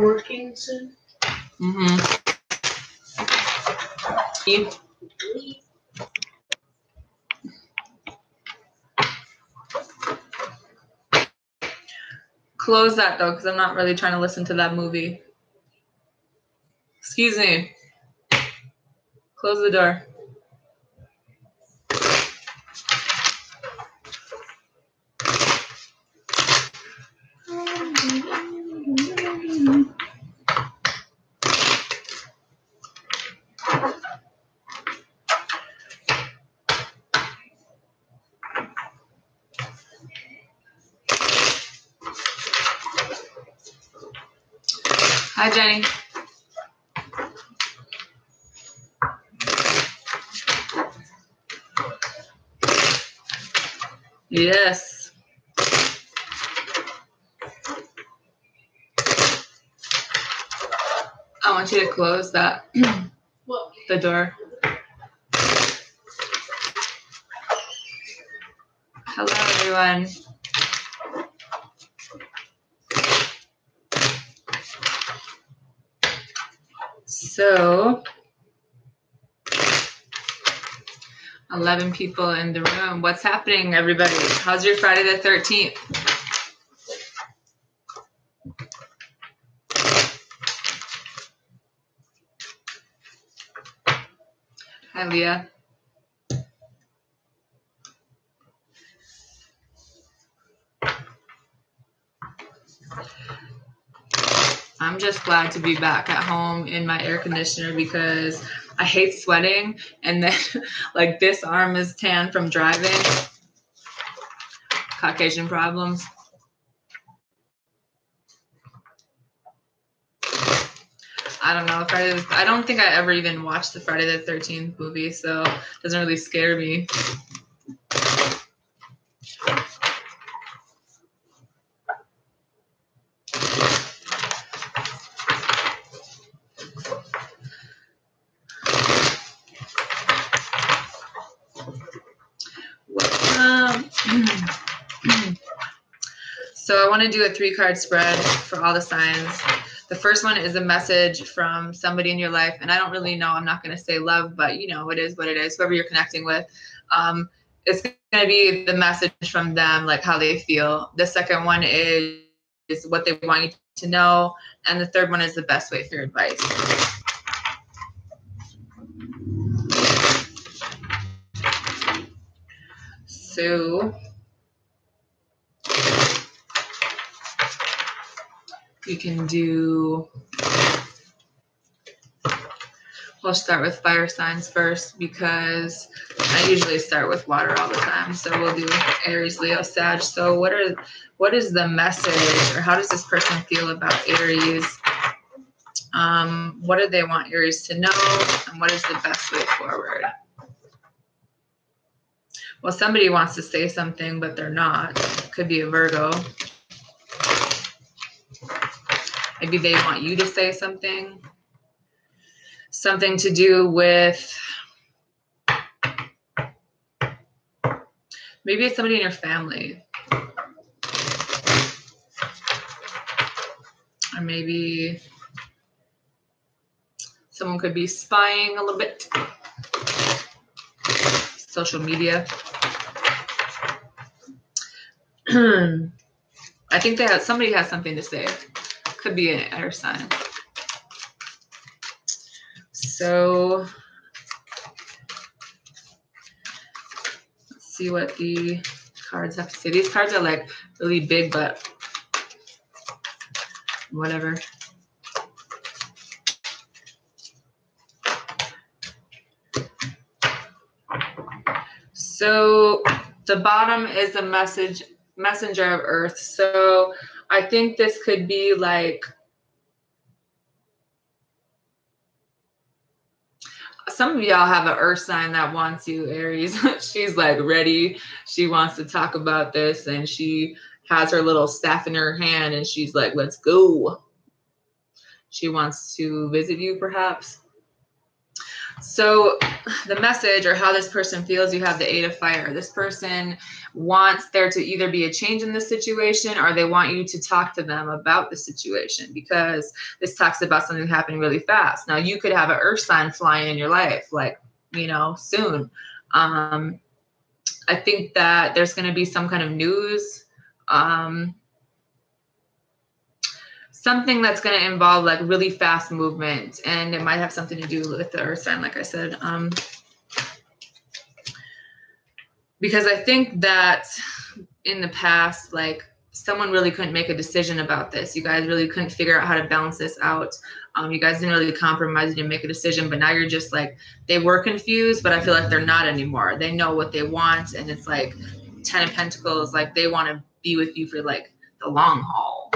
working soon? Mm-hmm. Close that though, because I'm not really trying to listen to that movie. Excuse me. Close the door. Hi, Jenny. Yes. I want you to close that. What? The door. Hello, everyone. So, 11 people in the room. What's happening, everybody? How's your Friday the 13th? Hi, Leah. I'm just glad to be back at home in my air conditioner because I hate sweating. And then, like, this arm is tan from driving. Caucasian problems. I don't know. I don't think I ever even watched the Friday the 13th movie, so it doesn't really scare me. So I want to do a 3-card spread for all the signs. The first one is a message from somebody in your life, and I don't really know. I'm not going to say love, but you know, it is what it is. Whoever you're connecting with, it's going to be the message from them, like how they feel. The second one is what they want you to know, and the third one is the best way for your advice. So we can do, we'll start with fire signs first because I usually start with water all the time. So we'll do Aries, Leo, Sag. So what is the message, or how does this person feel about Aries? What do they want Aries to know? And what is the best way forward? Well, somebody wants to say something, but they're not. Could be a Virgo. Maybe they want you to say something. Something to do with, maybe it's somebody in your family. Or maybe someone could be spying a little bit. Social media. I think somebody has something to say. Could be an air sign. So let's see what the cards have to say. These cards are like really big, but whatever. So the bottom is a messenger of earth. So I think this could be like, some of y'all have an earth sign that wants you, Aries. She's like ready. She wants to talk about this, and she has her little staff in her hand, and she's like, let's go. She wants to visit you, perhaps. So the message, or how this person feels, you have the 8 of Fire. This person wants there to either be a change in the situation, or they want you to talk to them about the situation, because this talks about something happening really fast. Now, you could have an earth sign flying in your life, like, you know, soon. I think that there's going to be some kind of news, something that's going to involve like really fast movement, and it might have something to do with the earth sign, like I said. Because I think that in the past, like, someone really couldn't make a decision about this. You guys really couldn't figure out how to balance this out. You guys didn't really compromise, you didn't make a decision, but now you're just like, they were confused, but I feel like they're not anymore. They know what they want, and it's like 10 of Pentacles, like they want to be with you for like the long haul.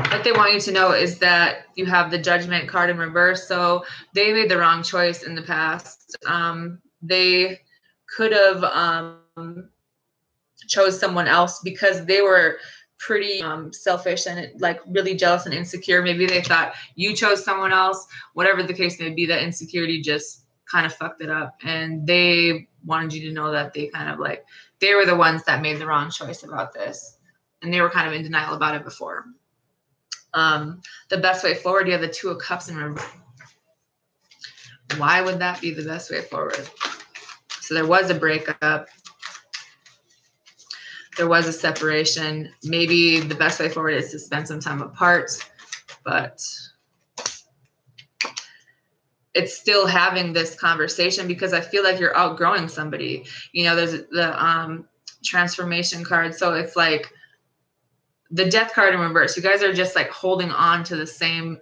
What they want you to know is that you have the Judgment card in reverse. So they made the wrong choice in the past. They could have chose someone else because they were pretty selfish and like really jealous and insecure. Maybe they thought you chose someone else. Whatever the case may be, that insecurity just kind of fucked it up. And they wanted you to know that they kind of like, they were the ones that made the wrong choice about this. And they were kind of in denial about it before. The best way forward, you have the 2 of Cups in reverse. Why would that be the best way forward? So there was a breakup. There was a separation. Maybe the best way forward is to spend some time apart, but it's still having this conversation, because I feel like you're outgrowing somebody. You know, there's the transformation card. So it's like the Death card in reverse. You guys are just like holding on to the same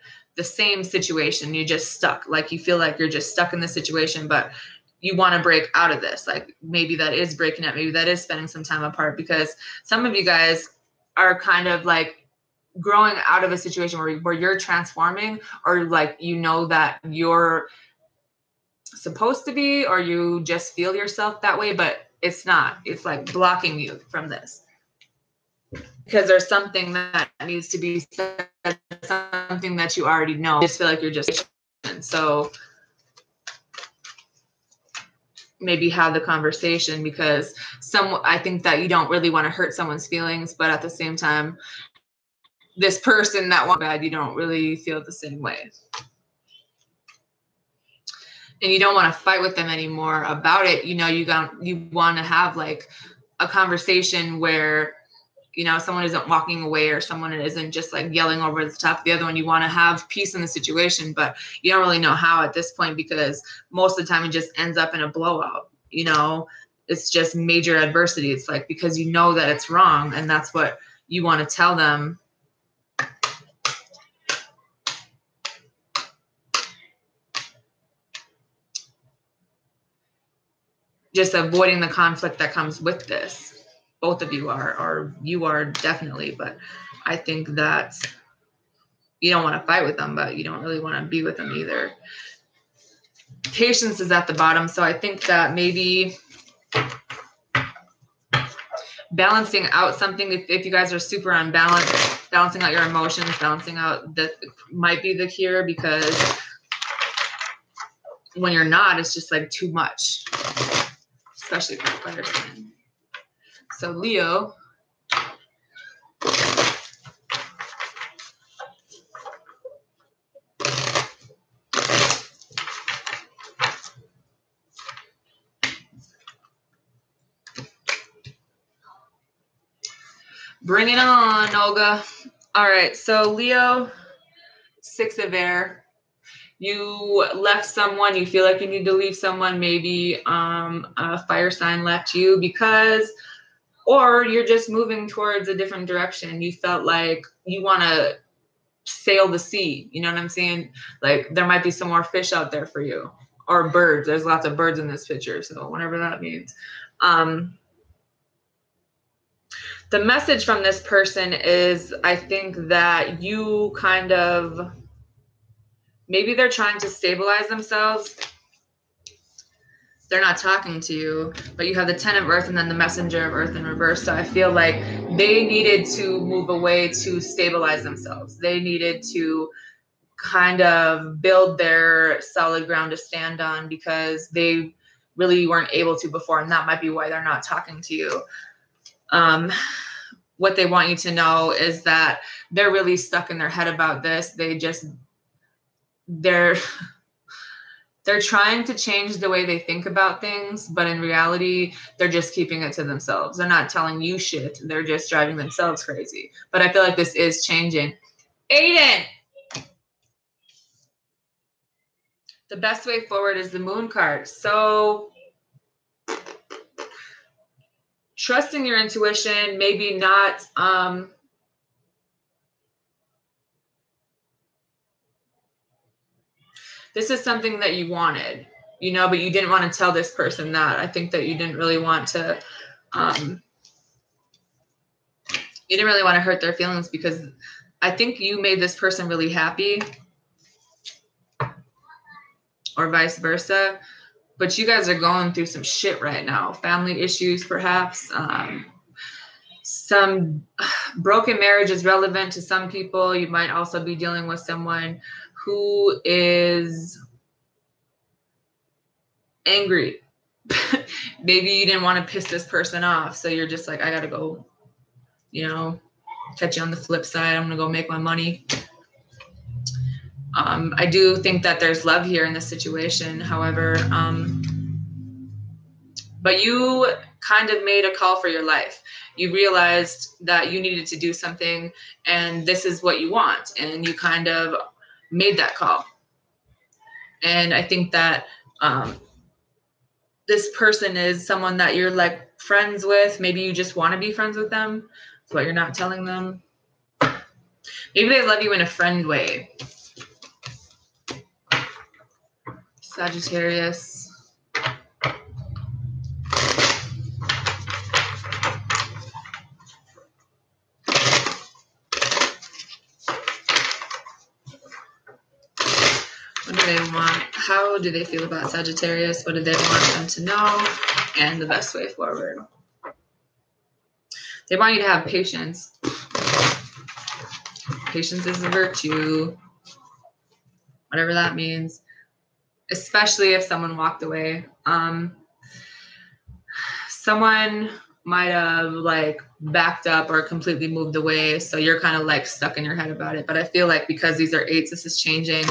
situation. You're just stuck. Like you feel like you're just stuck in the situation, but you want to break out of this. Like maybe that is breaking up. Maybe that is spending some time apart, because some of you guys are kind of like growing out of a situation where you're transforming, or like, you know, that you're supposed to be, or you just feel yourself that way, but it's not. It's like blocking you from this, because there's something that needs to be said, something that you already know. I just feel like you're just, so maybe have the conversation, because I think that you don't really want to hurt someone's feelings, but at the same time, this person that wants bad, you don't really feel the same way. And you don't want to fight with them anymore about it. You know, you want to have like a conversation where, you know, someone isn't walking away, or someone isn't just like yelling over the top of the other one. You want to have peace in the situation, but you don't really know how at this point, because most of the time it just ends up in a blowout. You know, it's just major adversity. It's like, because you know that it's wrong, and that's what you want to tell them. Just avoiding the conflict that comes with this. Both of you are, or you are definitely, but I think that you don't want to fight with them, but you don't really want to be with them either. Patience is at the bottom. So I think that maybe balancing out something, if you guys are super unbalanced, balancing out your emotions, balancing out, that might be the cure, because when you're not, it's just like too much, especially for fire sign. So Leo, bring it on, Olga. All right, so Leo, 6 of air. You left someone, you feel like you need to leave someone, maybe a fire sign left you, because, or you're just moving towards a different direction. You felt like you want to sail the sea. You know what I'm saying? Like there might be some more fish out there for you, or birds. There's lots of birds in this picture, so whatever that means. The message from this person is, I think that you kind of, maybe they're trying to stabilize themselves. they're not talking to you, but you have the 10 of Earth and then the Messenger of Earth in reverse. So I feel like they needed to move away to stabilize themselves. They needed to kind of build their solid ground to stand on because they really weren't able to before, and that might be why they're not talking to you. What they want you to know is that they're really stuck in their head about this. They're trying to change the way they think about things, but in reality, they're just keeping it to themselves. They're not telling you shit. They're just driving themselves crazy. But I feel like this is changing. Aiden! The best way forward is the Moon card. So trusting your intuition, maybe not this is something that you wanted, you know, but you didn't want to tell this person that. I think that you didn't really want to hurt their feelings, because I think you made this person really happy, or vice versa. But you guys are going through some shit right now. Family issues, perhaps. Some broken marriage is relevant to some people. You might also be dealing with someone who is angry. Maybe you didn't want to piss this person off, so you're just like, I gotta go, you know, catch you on the flip side. I'm gonna go make my money. I do think that there's love here in this situation. However, but you kind of made a call for your life. You realized that you needed to do something, and this is what you want, and you kind of made that call. And I think that this person is someone that you're like friends with. Maybe you just want to be friends with them, but you're not telling them. Maybe they love you in a friend way. Sagittarius. What do they want? How do they feel about Sagittarius? What do they want them to know? And the best way forward. They want you to have patience. Patience is a virtue. Whatever that means. Especially if someone walked away. Someone might have like backed up or completely moved away. So you're kind of like stuck in your head about it. But I feel like because these are 8s, this is changing.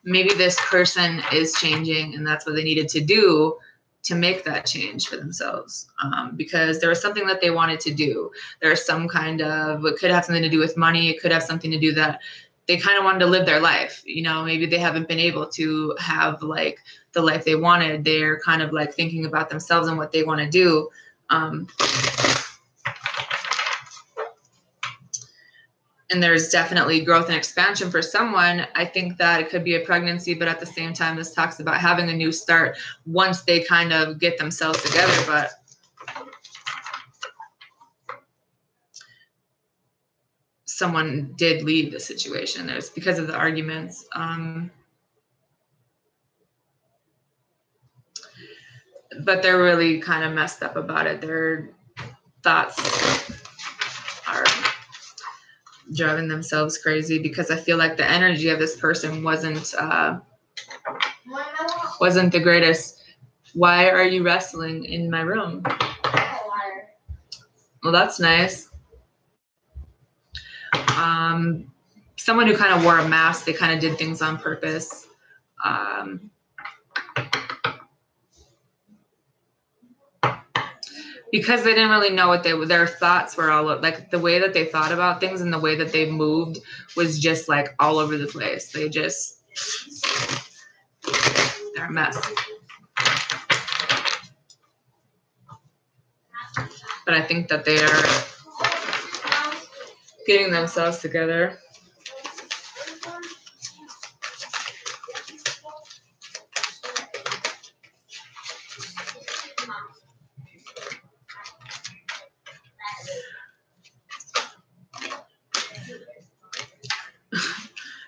Maybe this person is changing, and that's what they needed to do to make that change for themselves. Because there was something that they wanted to do. There's some kind of, it could have something to do with money. It could have something to do that they kind of wanted to live their life. You know, maybe they haven't been able to have like the life they wanted. They're kind of like thinking about themselves and what they want to do. And there's definitely growth and expansion for someone. I think that it could be a pregnancy, but at the same time, this talks about having a new start once they kind of get themselves together. But someone did leave the situation. There's because of the arguments. But they're really kind of messed up about it. Their thoughts are driving themselves crazy, because I feel like the energy of this person wasn't the greatest. Why are you wrestling in my room? Well, that's nice. Someone who kind of wore a mask, they kind of did things on purpose. Because they didn't really know what their thoughts were all like, the way that they thought about things and the way that they moved was just like all over the place. They're a mess. But I think that they are getting themselves together.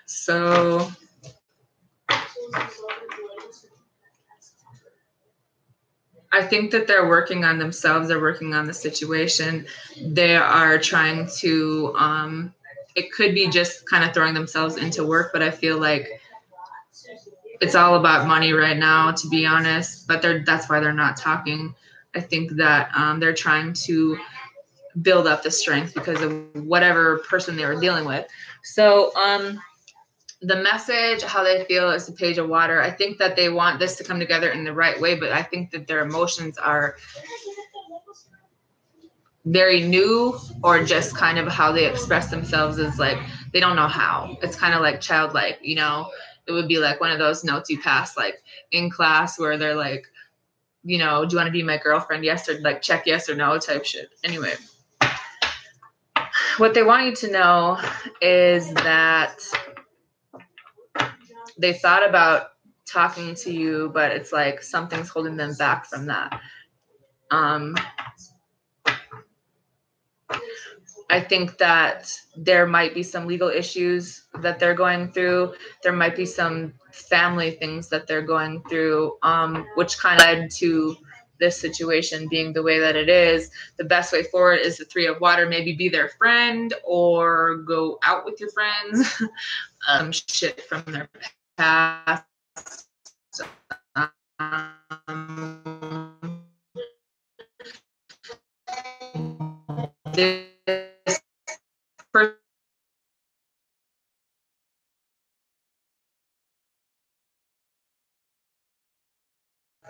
So I think that they're working on themselves. They're working on the situation. They are trying to, it could be just kind of throwing themselves into work, but I feel like it's all about money right now, to be honest, but that's why they're not talking. I think that they're trying to build up the strength because of whatever person they were dealing with. So the message, how they feel, is the Page of Water. I think that they want this to come together in the right way, but I think that their emotions are very new, or just kind of how they express themselves is like they don't know how. It's kind of like childlike, you know. It would be like one of those notes you pass like in class where they're like, you know, do you want to be my girlfriend? Yes, or like check yes or no type shit. Anyway, what they want you to know is that they thought about talking to you, but it's like something's holding them back from that. I think that there might be some legal issues that they're going through. There might be some family things that they're going through, which kind of led to this situation being the way that it is. The best way forward is the Three of Water. Maybe be their friend or go out with your friends. Shit from their past. This person,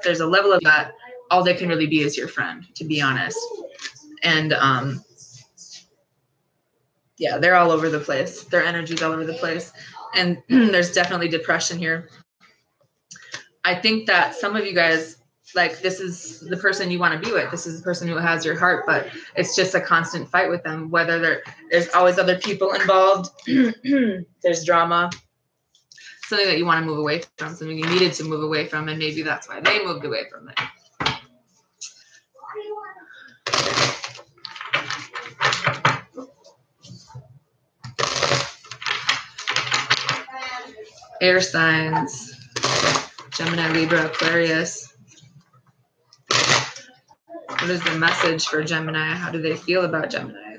there's a level of that all they can really be is your friend, to be honest. And yeah, they're all over the place. Their energy's all over the place. And there's definitely depression here. I think that some of you guys, like, this is the person you want to be with. This is the person who has your heart, but it's just a constant fight with them. Whether there's always other people involved, there's drama, something that you want to move away from, something you needed to move away from, and maybe that's why they moved away from it. Air signs, Gemini, Libra, Aquarius. What is the message for Gemini? How do they feel about Gemini?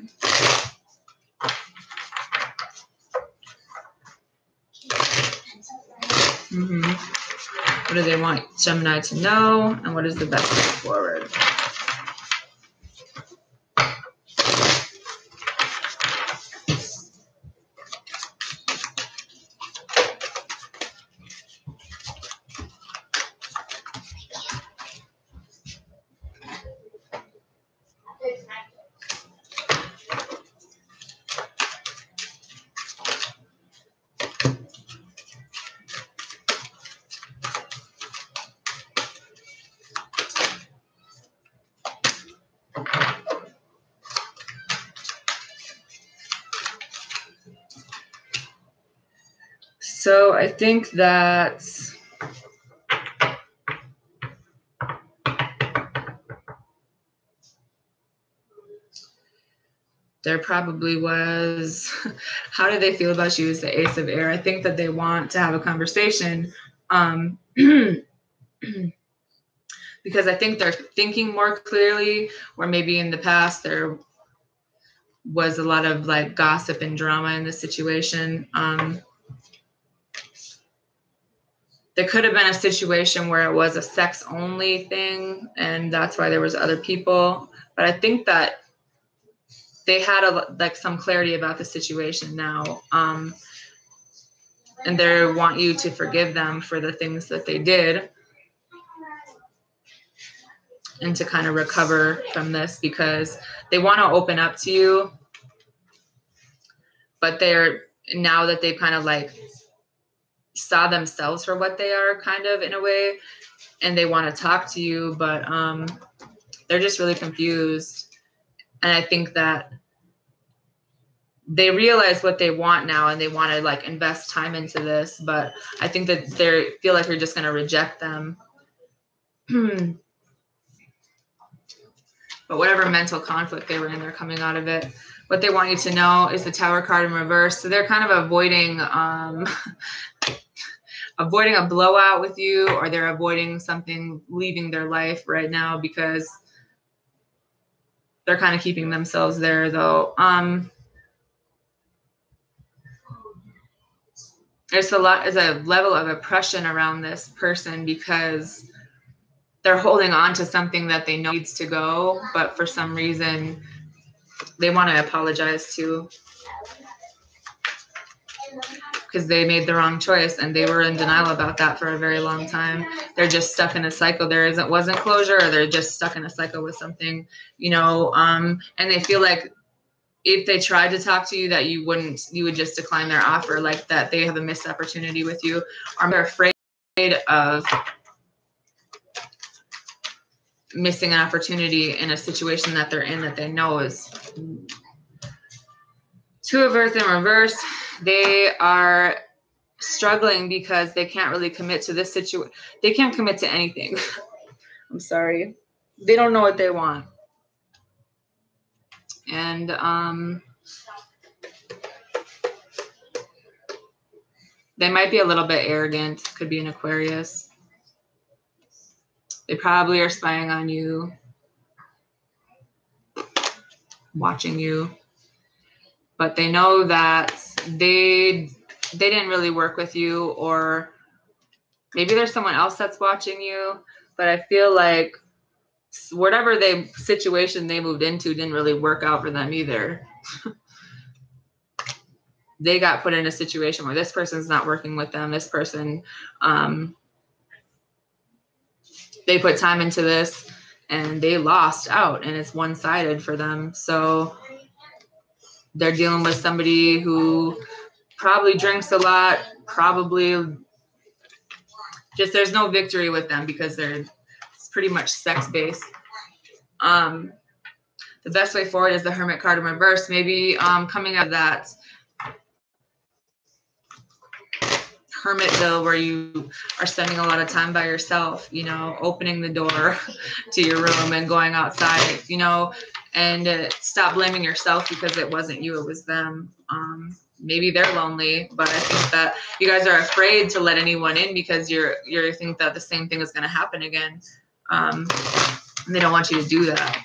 What do they want Gemini to know? And what is the best way forward? So I think that there probably was, how do they feel about you as the Ace of Air? I think that they want to have a conversation because I think they're thinking more clearly, or maybe in the past there was a lot of like gossip and drama in the situation. There could have been a situation where it was a sex only thing and that's why there was other people. But I think that they had like some clarity about the situation now. And they want you to forgive them for the things that they did and to kind of recover from this, because they want to open up to you, but now that they've kind of like saw themselves for what they are, kind of in a way, and they want to talk to you, but they're just really confused. And I think that they realize what they want now and they want to like invest time into this, but I think that they feel like you're just going to reject them. But whatever mental conflict they were in, they're coming out of it. What they want you to know is the Tower card in reverse. So they're kind of avoiding avoiding a blowout with you, or they're avoiding something leaving their life right now because they're kind of keeping themselves there, though. There's a level of oppression around this person because they're holding on to something that they know needs to go, but for some reason they want to apologize to because they made the wrong choice and they were in denial about that for a very long time. They're just stuck in a cycle. Wasn't closure, or they're just stuck in a cycle with something, you know, and they feel like if they tried to talk to you that you would just decline their offer, like that they have a missed opportunity with you, or they're afraid of missing an opportunity in a situation that they're in that they know is. Two of Earth in reverse. They are struggling because they can't really commit to this situation. They can't commit to anything. I'm sorry. They don't know what they want. And they might be a little bit arrogant. Could be an Aquarius. They probably are spying on you, watching you. But they know that they didn't really work with you, or maybe there's someone else that's watching you. But I feel like whatever situation they moved into didn't really work out for them either. They got put in a situation where this person's not working with them. This person, they put time into this and they lost out, and it's one-sided for them. So they're dealing with somebody who probably drinks a lot, probably just there's no victory with them because it's pretty much sex-based. The best way forward is the Hermit card in reverse. Maybe coming out of that Hermitville where you are spending a lot of time by yourself, you know, opening the door to your room and going outside, you know, and stop blaming yourself because it wasn't you, it was them. Maybe they're lonely, but I think that you guys are afraid to let anyone in because you think that the same thing is going to happen again. And they don't want you to do that.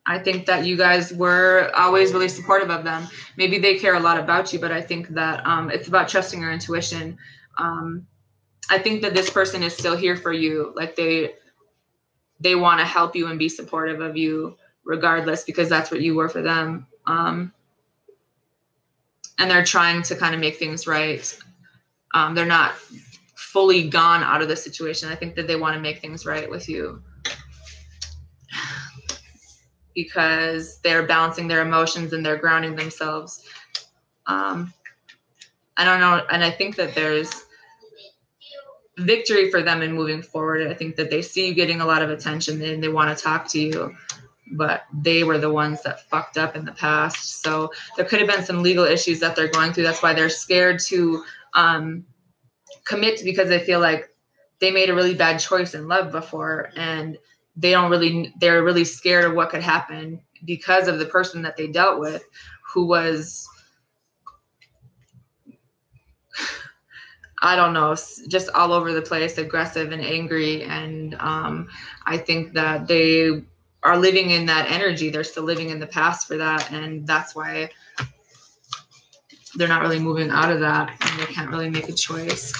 I think that you guys were always really supportive of them. Maybe they care a lot about you, but I think that it's about trusting your intuition. I think that this person is still here for you. Like they want to help you and be supportive of you regardless, because that's what you were for them. And they're trying to kind of make things right. They're not fully gone out of the situation. I think that they want to make things right with you, because they're balancing their emotions and they're grounding themselves. I don't know. And I think that there's victory for them in moving forward. I think that they see you getting a lot of attention and they want to talk to you, but they were the ones that fucked up in the past. So there could have been some legal issues that they're going through. That's why they're scared to commit, because they feel like they made a really bad choice in love before, and they're really scared of what could happen because of the person that they dealt with, who was, I don't know, just all over the place, aggressive and angry. And I think that they are living in that energy. They're still living in the past for that. And that's why they're not really moving out of that, and they can't really make a choice.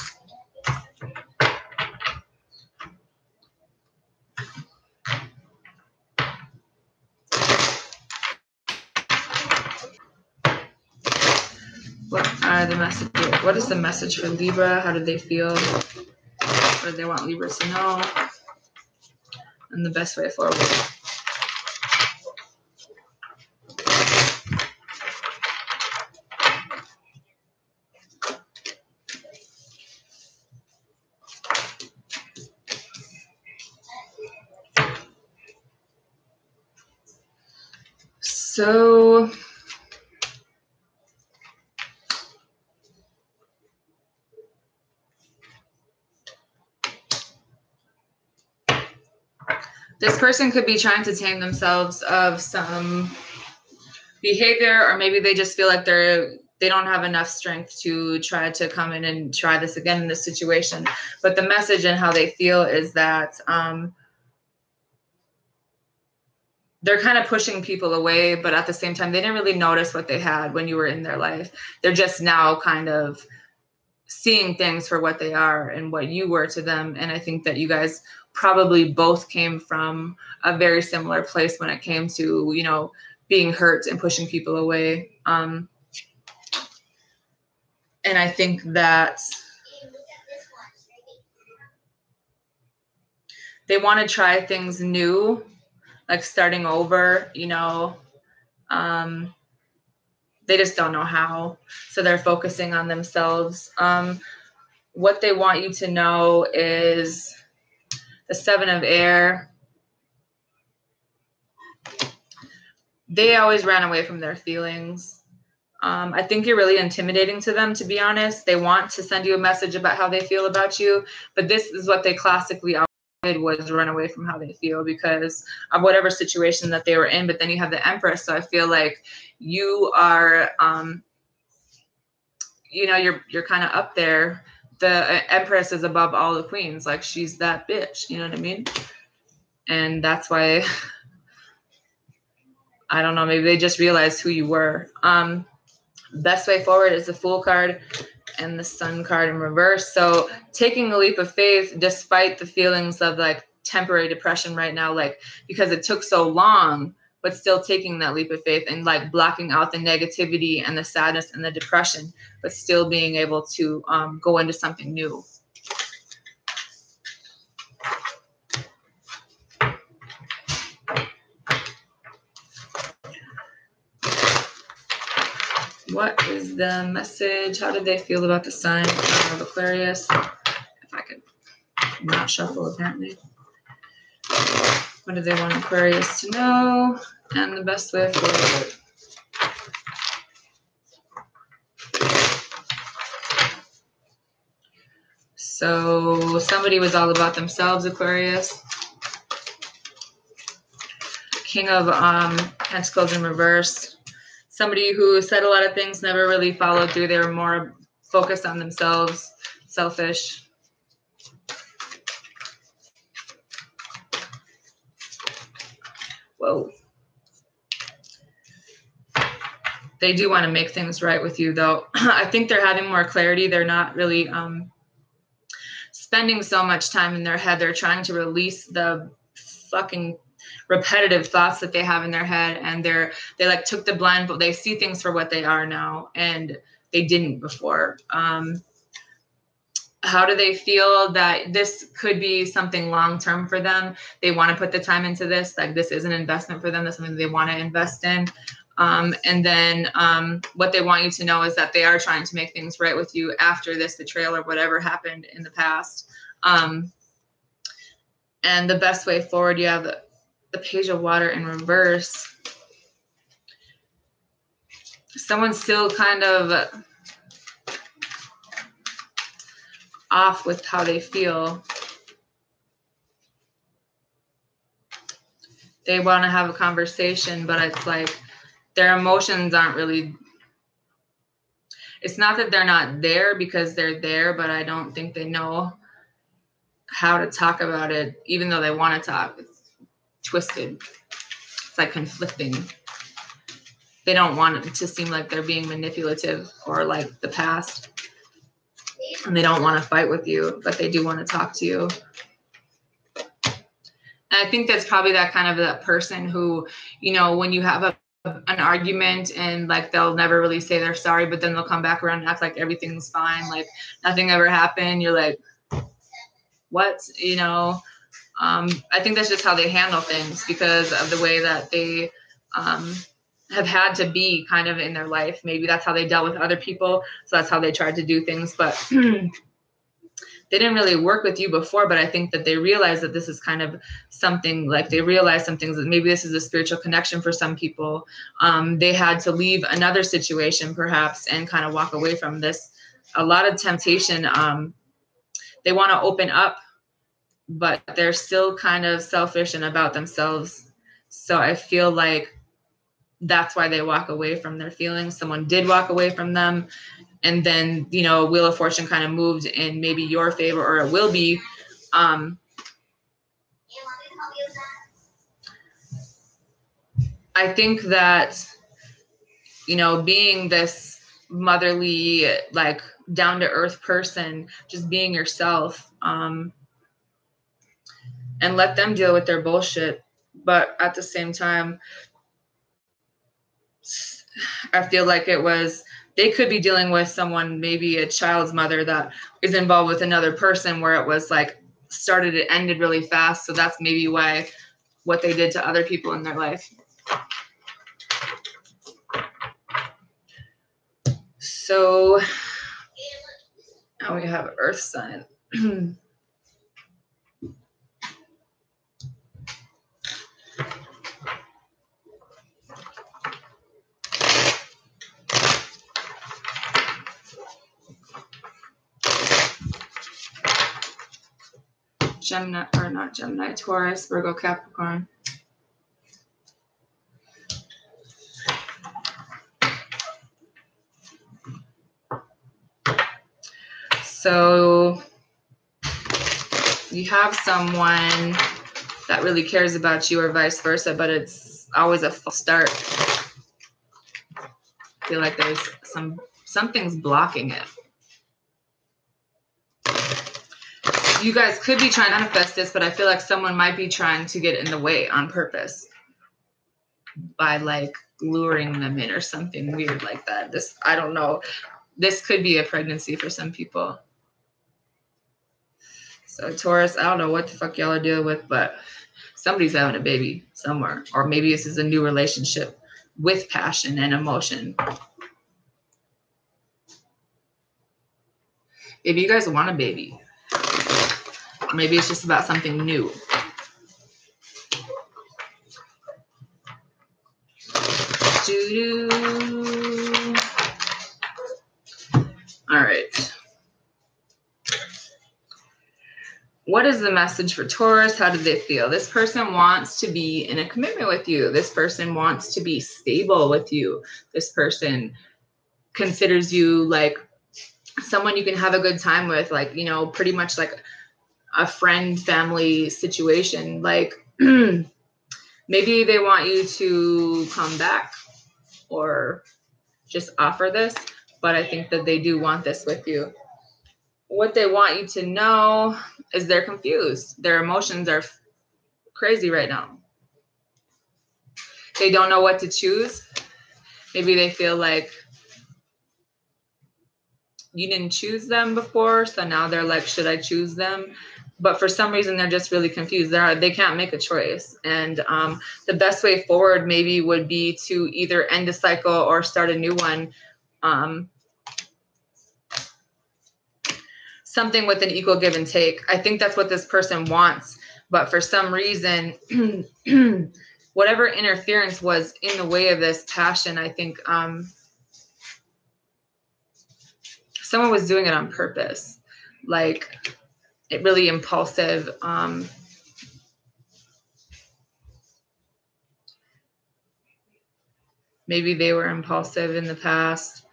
What are the messages? What is the message for Libra? How do they feel? What do they want Libra to know? And the best way forward. So This person could be trying to tame themselves of some behavior, or maybe they just feel like they don't have enough strength to try to come in and try this again in this situation. But the message and how they feel is that they're kind of pushing people away, but at the same time, they didn't really notice what they had when you were in their life. They're just now kind of seeing things for what they are and what you were to them. And I think that you guys probably both came from a very similar place when it came to, you know, being hurt and pushing people away. And I think that they want to try things new, like starting over, you know. They just don't know how. So they're focusing on themselves. What they want you to know is the 7 of air. They always ran away from their feelings. I think you're really intimidating to them, to be honest. They want to send you a message about how they feel about you, but this is what they classically did, was run away from how they feel because of whatever situation that they were in. But then you have the Empress. So I feel like you are, you know, you're kind of up there. The Empress is above all the queens. Like, she's that bitch. You know what I mean? And that's why, I don't know, maybe they just realized who you were. Best way forward is the Fool card and the Sun card in reverse. So taking a leap of faith, despite the feelings of like temporary depression right now, like because it took so long, but still taking that leap of faith and like blocking out the negativity and the sadness and the depression, but still being able to go into something new. What is the message? How did they feel about the sign of Aquarius? If I could not shuffle, apparently. What do they want Aquarius to know? And the best way forward. So somebody was all about themselves, Aquarius. King of Pentacles in reverse. Somebody who said a lot of things, never really followed through. They were more focused on themselves, selfish. Whoa. They do want to make things right with you, though. I think they're having more clarity. They're not really spending so much time in their head. They're trying to release the fucking repetitive thoughts that they have in their head, and they like took the blind, but they see things for what they are now, and they didn't before. How do they feel that this could be something long-term for them? They want to put the time into this. Like, this is an investment for them. That's something they want to invest in. And then what they want you to know is that they are trying to make things right with you after this betrayal or whatever happened in the past. And the best way forward, you have the Page of Water in reverse. Someone's still kind of off with how they feel. They want to have a conversation, but it's like their emotions aren't really, it's not that they're not there, because they're there, but I don't think they know how to talk about it, even though they want to talk. It's twisted. It's like conflicting. They don't want it to seem like they're being manipulative or like the past. And they don't want to fight with you, but they do want to talk to you. And I think that's probably that kind of that person who, you know, when you have an argument and like they'll never really say they're sorry, but then they'll come back around and act like everything's fine, like nothing ever happened. You're like, what? You know, I think that's just how they handle things because of the way that they have had to be kind of in their life. Maybe that's how they dealt with other people. So that's how they tried to do things. But they didn't really work with you before. But I think that they realized that this is kind of something, like they realized some things, that maybe this is a spiritual connection for some people. They had to leave another situation perhaps and kind of walk away from this. A lot of temptation. They want to open up but they're still kind of selfish and about themselves. So I feel like that's why they walk away from their feelings. Someone did walk away from them. And then, you know, Wheel of Fortune kind of moved in maybe your favor, or it will be. I think that, you know, being this motherly, like down to earth person, just being yourself, and let them deal with their bullshit. But at the same time, I feel like they could be dealing with someone, maybe a child's mother that is involved with another person, where it was like started and ended really fast. So that's maybe why what they did to other people in their life. So now we have Earth sign. Gemini, or not Gemini, Taurus, Virgo, Capricorn. So you have someone that really cares about you, or vice versa, but it's always a false start. I feel like there's something's blocking it. You guys could be trying to manifest this, but I feel like someone might be trying to get in the way on purpose by like luring them in or something weird like that. This, I don't know. This could be a pregnancy for some people. So Taurus, I don't know what the fuck y'all are dealing with, but somebody's having a baby somewhere. Or maybe this is a new relationship with passion and emotion. Maybe you guys want a baby. Or maybe it's just about something new. All right. What is the message for Taurus? How do they feel? This person wants to be in a commitment with you. This person wants to be stable with you. This person considers you like someone you can have a good time with, like, you know, pretty much like a friend, family situation. Like maybe they want you to come back or just offer this, but I think that they do want this with you. What they want you to know is they're confused. Their emotions are crazy right now. They don't know what to choose. Maybe they feel like you didn't choose them before, so now they're like, should I choose them? But for some reason, they're just really confused. They can't make a choice. And the best way forward maybe would be to either end a cycle or start a new one. Something with an equal give and take. I think that's what this person wants. But for some reason, whatever interference was in the way of this passion, I think someone was doing it on purpose. Like, it really impulsive. Maybe they were impulsive in the past,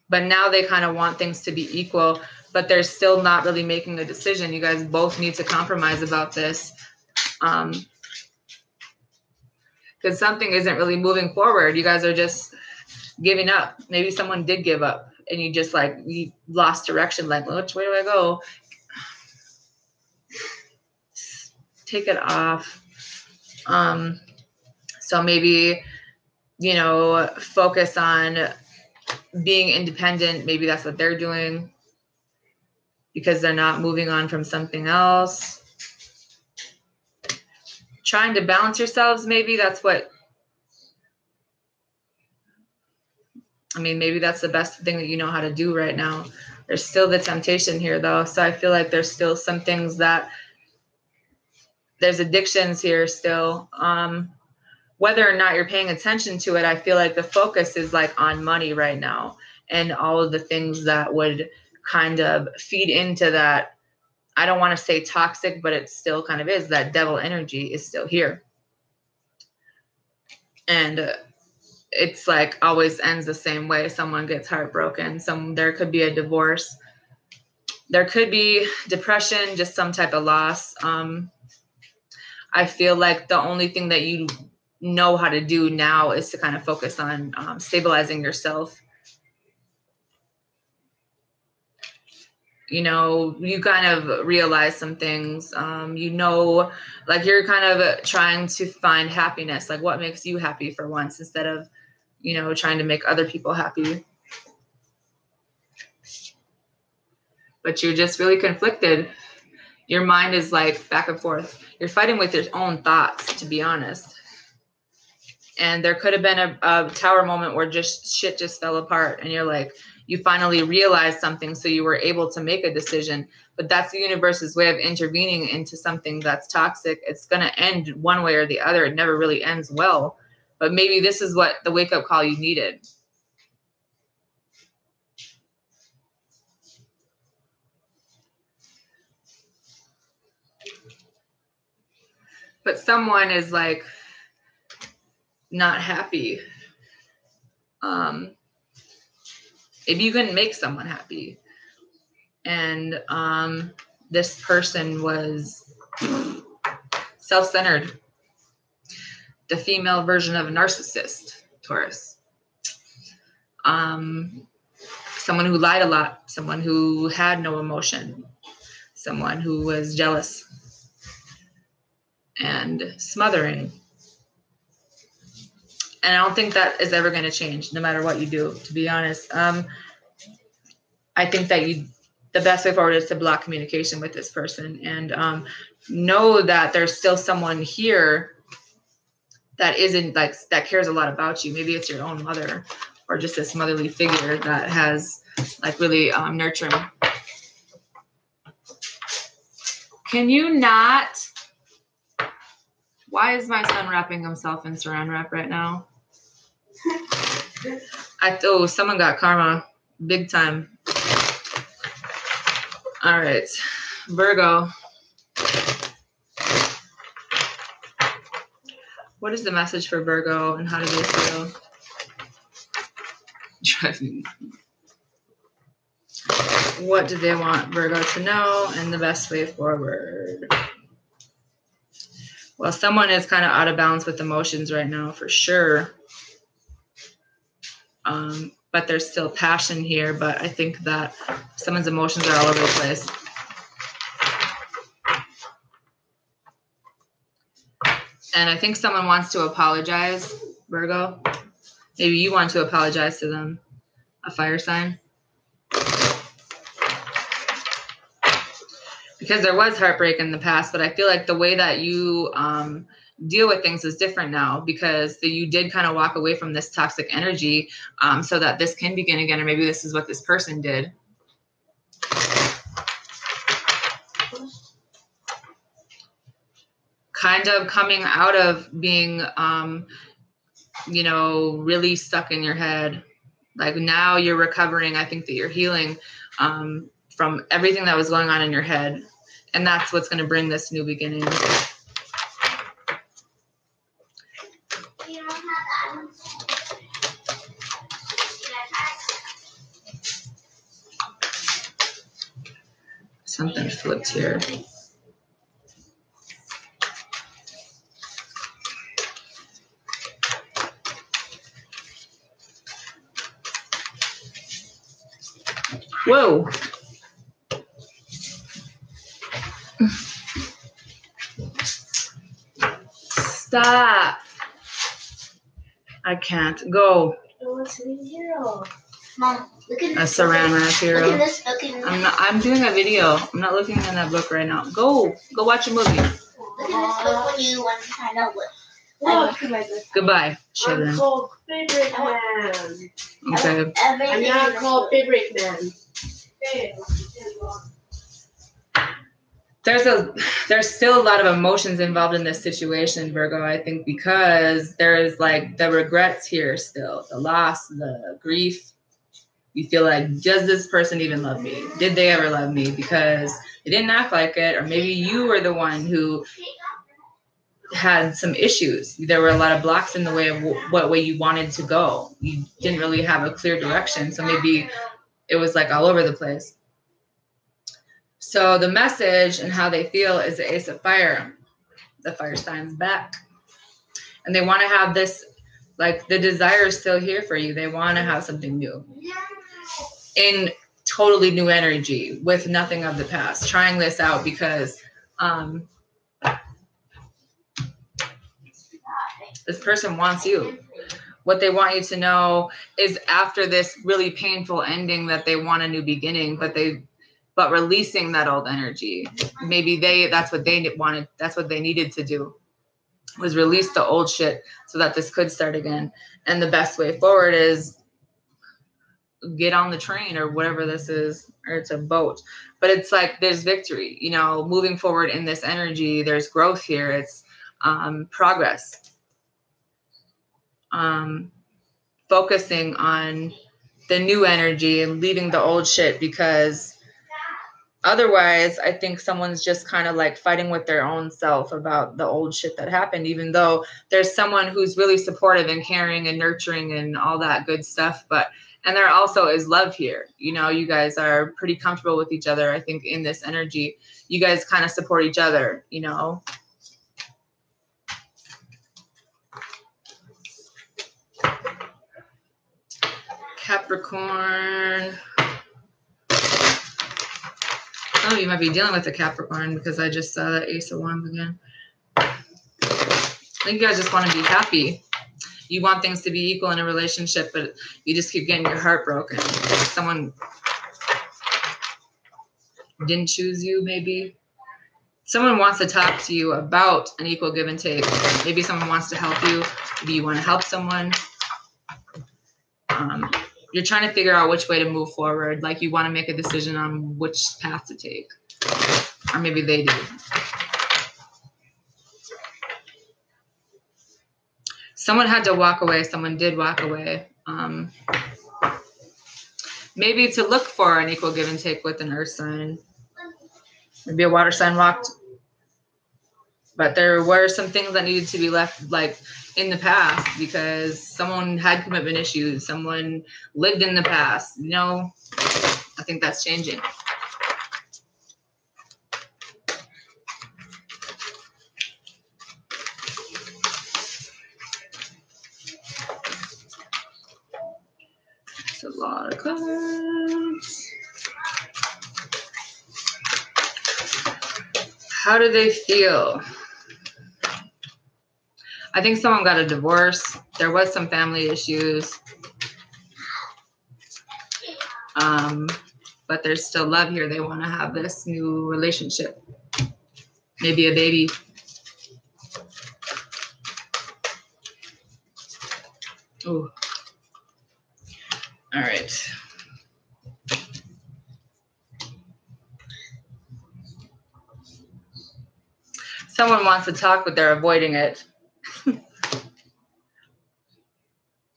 but now they kind of want things to be equal, but they're still not really making a decision. You guys both need to compromise about this. Because something isn't really moving forward. You guys are just giving up. Maybe someone did give up and you just like, you lost direction. Like, which way do I go? Take it off. So maybe, you know, focus on being independent. Maybe that's what they're doing because they're not moving on from something else. Trying to balance yourselves. Maybe that's what, I mean, maybe that's the best thing that you know how to do right now. There's still the temptation here though. So I feel like there's still some things that there's addictions here still. Whether or not you're paying attention to it, I feel like the focus is like on money right now and all of the things that would kind of feed into that I don't want to say toxic, but it still kind of is. That devil energy is still here. And it's like always ends the same way. Someone gets heartbroken. There could be a divorce. There could be depression, just some type of loss. I feel like the only thing that you know how to do now is to kind of focus on stabilizing yourself. You know, you kind of realize some things, you know, like you're kind of trying to find happiness, like what makes you happy for once, instead of, you know, trying to make other people happy. But you're just really conflicted. Your mind is like back and forth. You're fighting with your own thoughts, to be honest. And there could have been a tower moment where just shit just fell apart. And you're like, you finally realized something, so you were able to make a decision. But that's the universe's way of intervening into something that's toxic. It's going to end one way or the other. It never really ends well. But maybe this is what the wake-up call you needed. But someone is like not happy. Maybe you couldn't make someone happy. And this person was self-centered. The female version of a narcissist, Taurus. Someone who lied a lot. Someone who had no emotion. Someone who was jealous and smothering. And I don't think that is ever going to change, no matter what you do, to be honest. I think that the best way forward is to block communication with this person, and know that there's still someone here that isn't like, that cares a lot about you. Maybe it's your own mother, or just this motherly figure that has like really nurturing. Can you not? Why is my son wrapping himself in saran wrap right now? Oh, someone got karma big time. All right, Virgo. What is the message for Virgo, and how do they feel? Driving. What do they want Virgo to know, and the best way forward? Well, someone is kind of out of balance with emotions right now, for sure. But there's still passion here, but I think that someone's emotions are all over the place. And I think someone wants to apologize, Virgo. Maybe you want to apologize to them, a fire sign. Because there was heartbreak in the past, but I feel like the way that you deal with things is different now, because you did kind of walk away from this toxic energy so that this can begin again, or maybe this is what this person did. Kind of coming out of being, you know, really stuck in your head. Like now you're recovering. I think that you're healing from everything that was going on in your head. And that's what's going to bring this new beginning. Something flipped here. Whoa. Stop. I can't. Go. Mom, look at this. A saran wrap hero. Look at this. Look at this. I'm doing a video. I'm not looking in that book right now. Go watch a movie. Look at this book when you want to find out what. Goodbye, children. I'm called Favorite Man. Okay. I'm not called Favorite Man. There's still a lot of emotions involved in this situation, Virgo, I think, because there is like the regrets here still, the loss, the grief. You feel like, does this person even love me? Did they ever love me? Because They didn't act like it, or maybe you were the one who had some issues. There were a lot of blocks in the way of what way you wanted to go. You didn't really have a clear direction, so maybe it was like all over the place. So the message and how they feel is the Ace of Fire. The fire sign's back. And they want to have this, like, the desire is still here for you. They want to have something new. In totally new energy with nothing of the past. Trying this out because this person wants you. What they want you to know is after this really painful ending that they want a new beginning, but releasing that old energy. Maybe that's what they wanted. That's what they needed to do, was release the old shit so that this could start again. And the best way forward is get on the train or whatever this is, or it's a boat. But it's like there's victory, you know, moving forward in this energy. There's growth here. It's progress. Focusing on the new energy and leaving the old shit, because otherwise I think someone's just kind of like fighting with their own self about the old shit that happened, even though there's someone who's really supportive and caring and nurturing and all that good stuff. And there also is love here. You know, you guys are pretty comfortable with each other. I think in this energy, you guys kind of support each other, you know. Capricorn. Oh, you might be dealing with a Capricorn because I just saw that Ace of Wands again. I think you guys just want to be happy. You want things to be equal in a relationship, but you just keep getting your heart broken. Someone didn't choose you, maybe. Someone wants to talk to you about an equal give and take. Maybe someone wants to help you. Maybe you want to help someone. You're trying to figure out which way to move forward. Like you want to make a decision on which path to take. Or maybe they do. Someone had to walk away. Someone did walk away. Maybe to look for an equal give and take with an earth sign. Maybe a water sign walked. But there were some things that needed to be left like in the past because someone had commitment issues. Someone lived in the past. You know, I think that's changing. It's a lot of cards. How do they feel? I think someone got a divorce. There was some family issues. But there's still love here. They want to have this new relationship. Maybe a baby. Ooh. All right. Someone wants to talk, but they're avoiding it.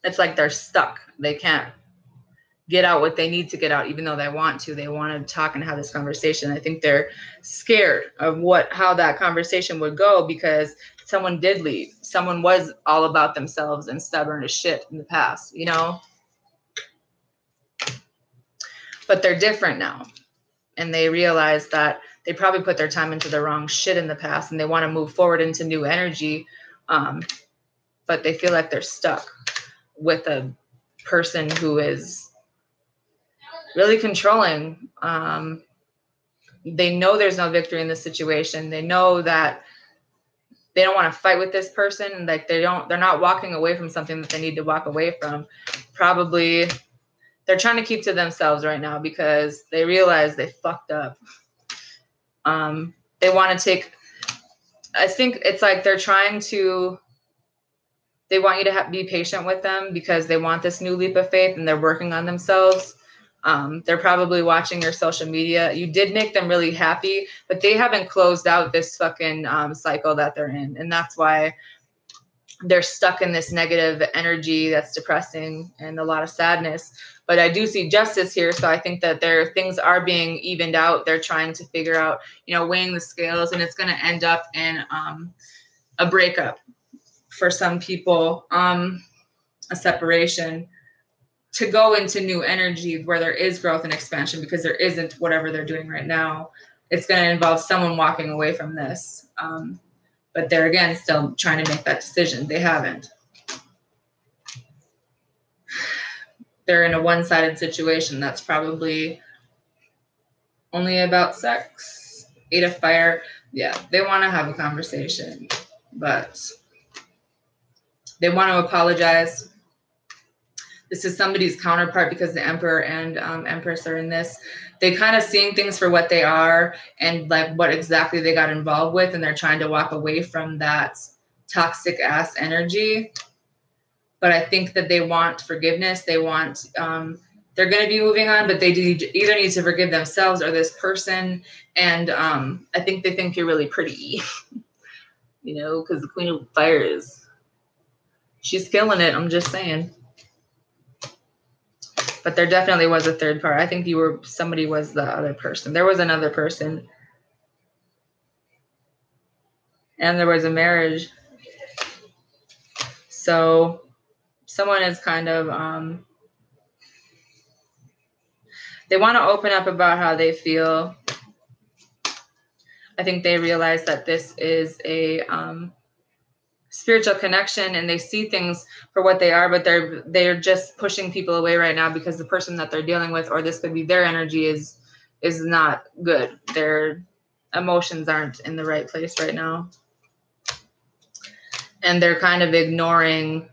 It's like they're stuck. They can't get out what they need to get out, even though they want to. They want to talk and have this conversation. I think they're scared of how that conversation would go because someone did leave. Someone was all about themselves and stubborn as shit in the past, you know? But they're different now. And they realize that they probably put their time into the wrong shit in the past and they want to move forward into new energy. But they feel like they're stuck with a person who is really controlling. They know there's no victory in this situation. They know that they don't want to fight with this person. Like they're not walking away from something that they need to walk away from. Probably they're trying to keep to themselves right now because they realize they fucked up. They want to take, I think it's like they want you to be patient with them because they want this new leap of faith and they're working on themselves. They're probably watching your social media. You did make them really happy, but they haven't closed out this fucking cycle that they're in. And that's why they're stuck in this negative energy that's depressing and a lot of sadness. But I do see justice here. So I think that things are being evened out. They're trying to figure out, weighing the scales, and it's going to end up in a breakup for some people, a separation, to go into new energy where there is growth and expansion, because there isn't whatever they're doing right now. It's going to involve someone walking away from this. But they're, again, still trying to make that decision. They haven't. They're in a one-sided situation that's probably only about sex. 8 of Fire. Yeah, they want to have a conversation, but they want to apologize. This is somebody's counterpart, because the Emperor and Empress are in this. They kind of seeing things for what they are and like what exactly they got involved with, and they're trying to walk away from that toxic ass energy. But I think that they want forgiveness. They want, they're going to be moving on, but they do either need to forgive themselves or this person. And I think they think you're really pretty, because the Queen of Fire she's killing it. I'm just saying. But there definitely was a third part. I think somebody was the other person. There was another person. And there was a marriage. So someone is kind of, they want to open up about how they feel. I think they realize that this is a spiritual connection, and they see things for what they are, but they're just pushing people away right now, because the person that they're dealing with, or this could be their energy, is not good. Their emotions aren't in the right place right now. And they're kind of ignoring,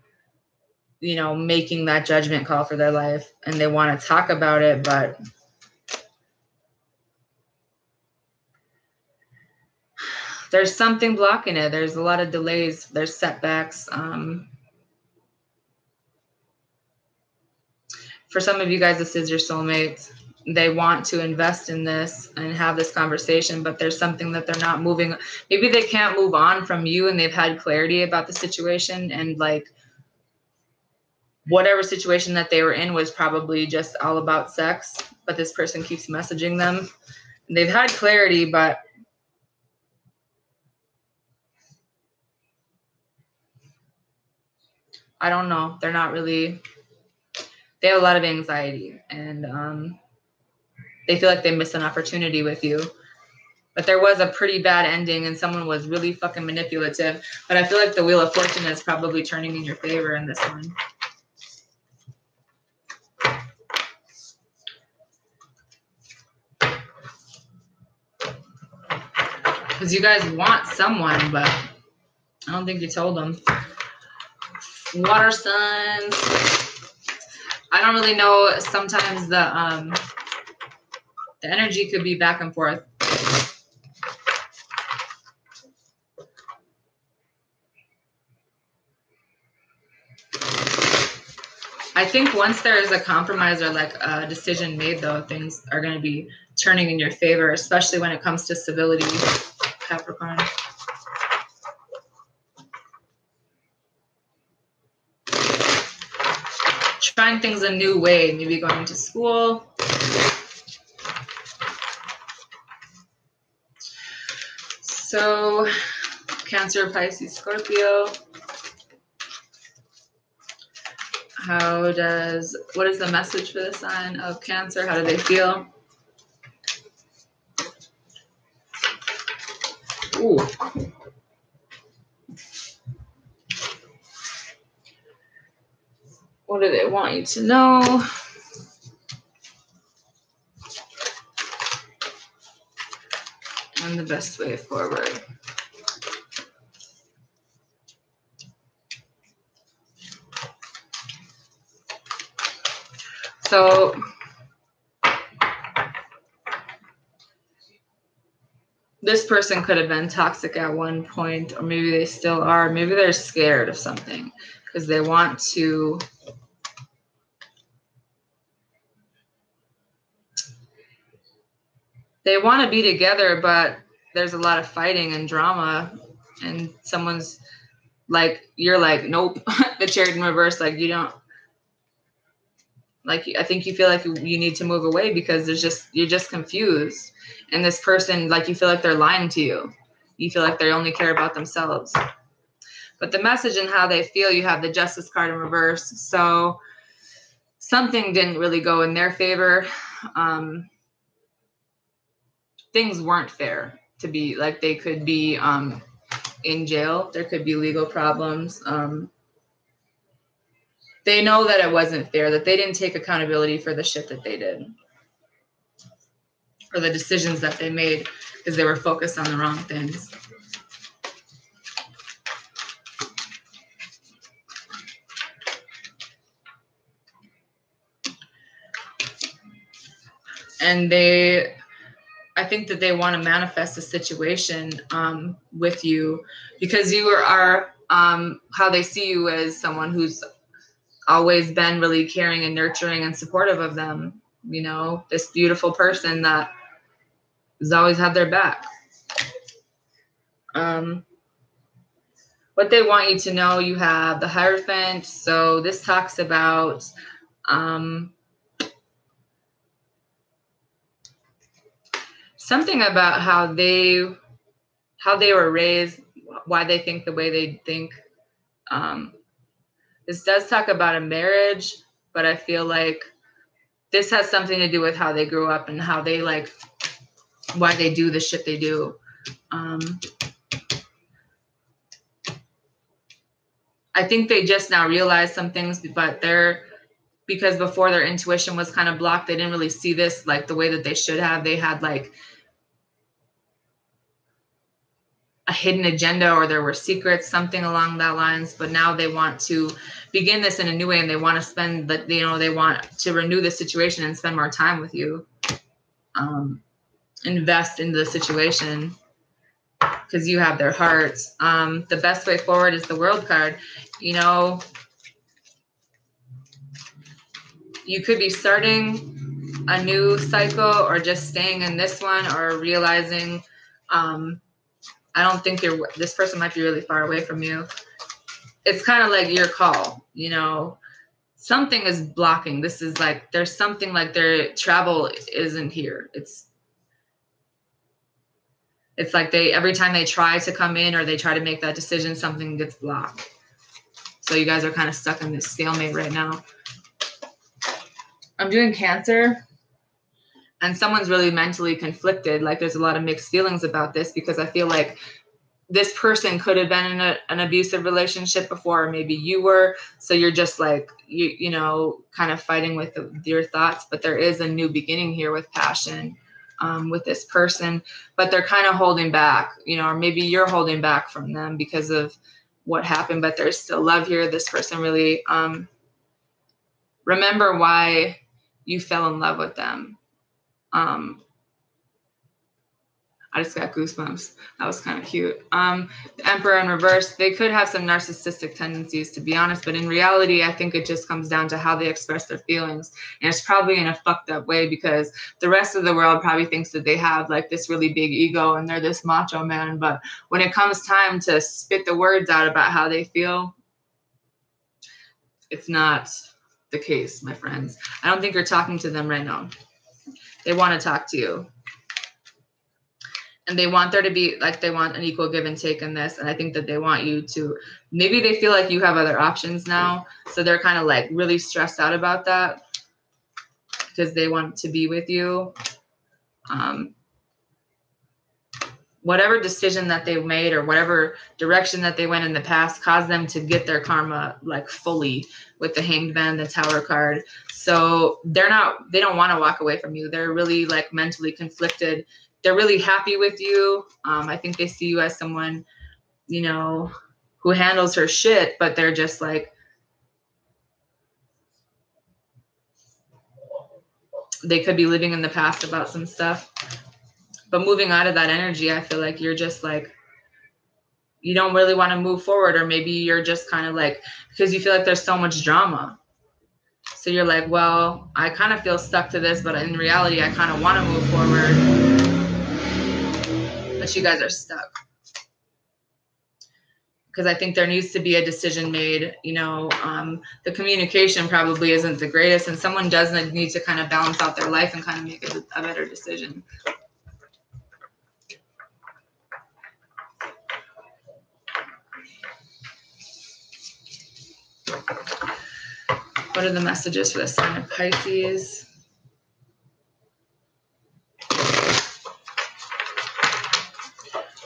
making that judgment call for their life, and they want to talk about it, but there's something blocking it. There's a lot of delays. There's setbacks. For some of you guys, this is your soulmate. They want to invest in this and have this conversation, but there's something that they're not moving. Maybe they can't move on from you, and they've had clarity about the situation, and like whatever situation that they were in was probably just all about sex, but this person keeps messaging them. And they've had clarity, but I don't know. They're not really, they have a lot of anxiety, and they feel like they missed an opportunity with you. But there was a pretty bad ending, and someone was really fucking manipulative. But I feel like the Wheel of Fortune is probably turning in your favor in this one. Because you guys want someone, but I don't think you told them. Water signs. I don't really know. Sometimes the energy could be back and forth. I think once there is a compromise or like a decision made, though, things are going to be turning in your favor, especially when it comes to civility, Capricorn. Trying things a new way, maybe going to school. So, Cancer, Pisces, Scorpio. What is the message for the sign of Cancer? How do they feel? Ooh. What do they want you to know? And the best way forward. So this person could have been toxic at one point, or maybe they still are. Maybe they're scared of something because they want to be together, but there's a lot of fighting and drama, and someone's like you're like, nope, the Chariot in reverse, like you don't, like, I think you feel like you need to move away because you're just confused. And this person, like, you feel like they're lying to you. You feel like they only care about themselves. But the message and how they feel, you have the Justice card in reverse. So something didn't really go in their favor. Things weren't fair to be, like, they could be in jail. There could be legal problems. They know that it wasn't fair, that they didn't take accountability for the shit that they did, or the decisions that they made, because they were focused on the wrong things. And I think that they want to manifest a situation with you, because you are how they see you as someone who's always been really caring and nurturing and supportive of them. You know, this beautiful person that has always had their back. What they want you to know, you have the Hierophant. So this talks about something about how they were raised, why they think the way they think. This does talk about a marriage, but I feel like this has something to do with how they grew up and how they, like, why they do the shit they do. I think they just now realize some things, but because before their intuition was kind of blocked, they didn't really see this like the way that they should have. They had like a hidden agenda, or there were secrets, something along that lines. But now they want to begin this in a new way, and they want to spend, they want to renew the situation and spend more time with you. Invest in the situation because you have their hearts. The best way forward is the World card. You know, you could be starting a new cycle, or just staying in this one, or realizing, I don't think this person might be really far away from you. It's kind of like your call, you know, something is blocking. This is like, there's something like their travel isn't here. It's like every time they try to come in or they try to make that decision, something gets blocked. So you guys are kind of stuck in this stalemate right now. I'm doing Cancer, and someone's really mentally conflicted. Like, there's a lot of mixed feelings about this, because I feel like this person could have been in an abusive relationship before, or maybe you were. So you're just like, you know, kind of fighting with your thoughts. But there is a new beginning here with passion with this person, but they're kind of holding back, you know, or maybe you're holding back from them because of what happened, but there's still love here. This person really remember why you fell in love with them. I just got goosebumps. That was kind of cute. The Emperor in reverse, they could have some narcissistic tendencies, to be honest, but in reality, I think it just comes down to how they express their feelings. And it's probably in a fucked up way, because the rest of the world probably thinks that they have like this really big ego and they're this macho man. But when it comes time to spit the words out about how they feel, it's not the case, my friends. I don't think you're talking to them right now. They want to talk to you. And they want there to be, like, they want an equal give and take in this. And I think that they want you to, maybe they feel like you have other options now. So they're kind of like really stressed out about that because they want to be with you. Whatever decision that they made or whatever direction that they went in the past caused them to get their karma like fully with the Hanged Man, the Tower card. So they don't want to walk away from you. They're really like mentally conflicted. They're really happy with you. I think they see you as someone, you know, who handles her shit, but they're just like, they could be living in the past about some stuff. But moving out of that energy, I feel like you're just like, you don't really want to move forward, or maybe you're just kind of like, because you feel like there's so much drama. So you're like, well, I kind of feel stuck to this, but in reality, I kind of want to move forward. But you guys are stuck. because I think there needs to be a decision made. You know, the communication probably isn't the greatest, and someone does need to kind of balance out their life and kind of make a better decision. What are the messages for the sign of Pisces?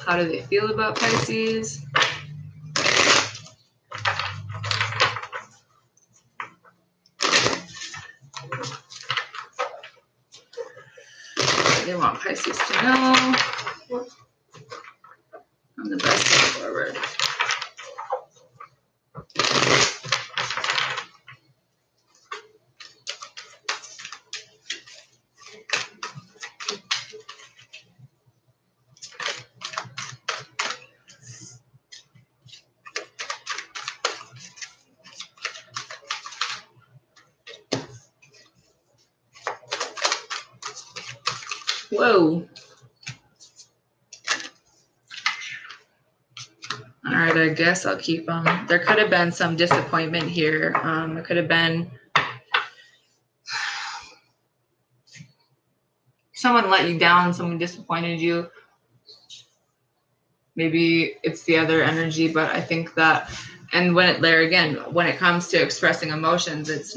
How do they feel about Pisces? They want Pisces to know. And the best way forward. Whoa. All right, I guess I'll keep them. There could have been some disappointment here. It could have been someone let you down, someone disappointed you. Maybe it's the other energy, but I think that, and when it comes to expressing emotions, it's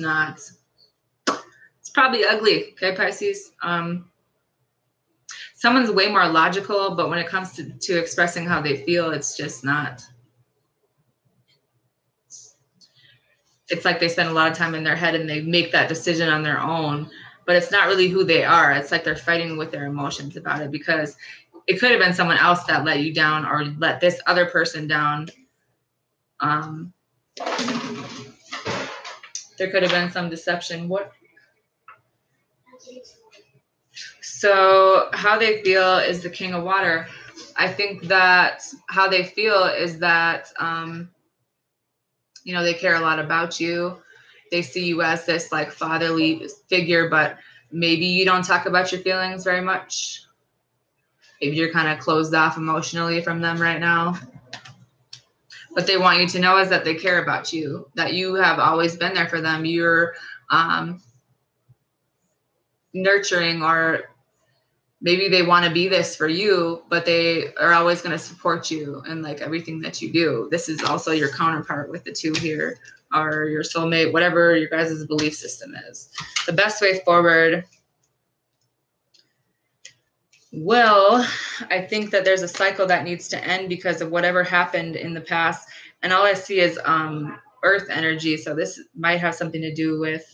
probably ugly. Okay, Pisces. Someone's way more logical, but when it comes to expressing how they feel, it's just not. It's like they spend a lot of time in their head and they make that decision on their own, but it's not really who they are. It's like they're fighting with their emotions about it, because it could have been someone else that let you down or let this other person down. There could have been some deception. What? So how they feel is the King of Water. I think that how they feel is that, you know, they care a lot about you. They see you as this like fatherly figure, but maybe you don't talk about your feelings very much. Maybe you're kind of closed off emotionally from them right now. What they want you to know is that they care about you, that you have always been there for them. You're nurturing, or maybe they want to be this for you, but they are always going to support you in like everything that you do. This is also your counterpart with the 2 here, or your soulmate, whatever your guys' belief system is. The best way forward. Well, I think that there's a cycle that needs to end because of whatever happened in the past. And all I see is earth energy. So this might have something to do with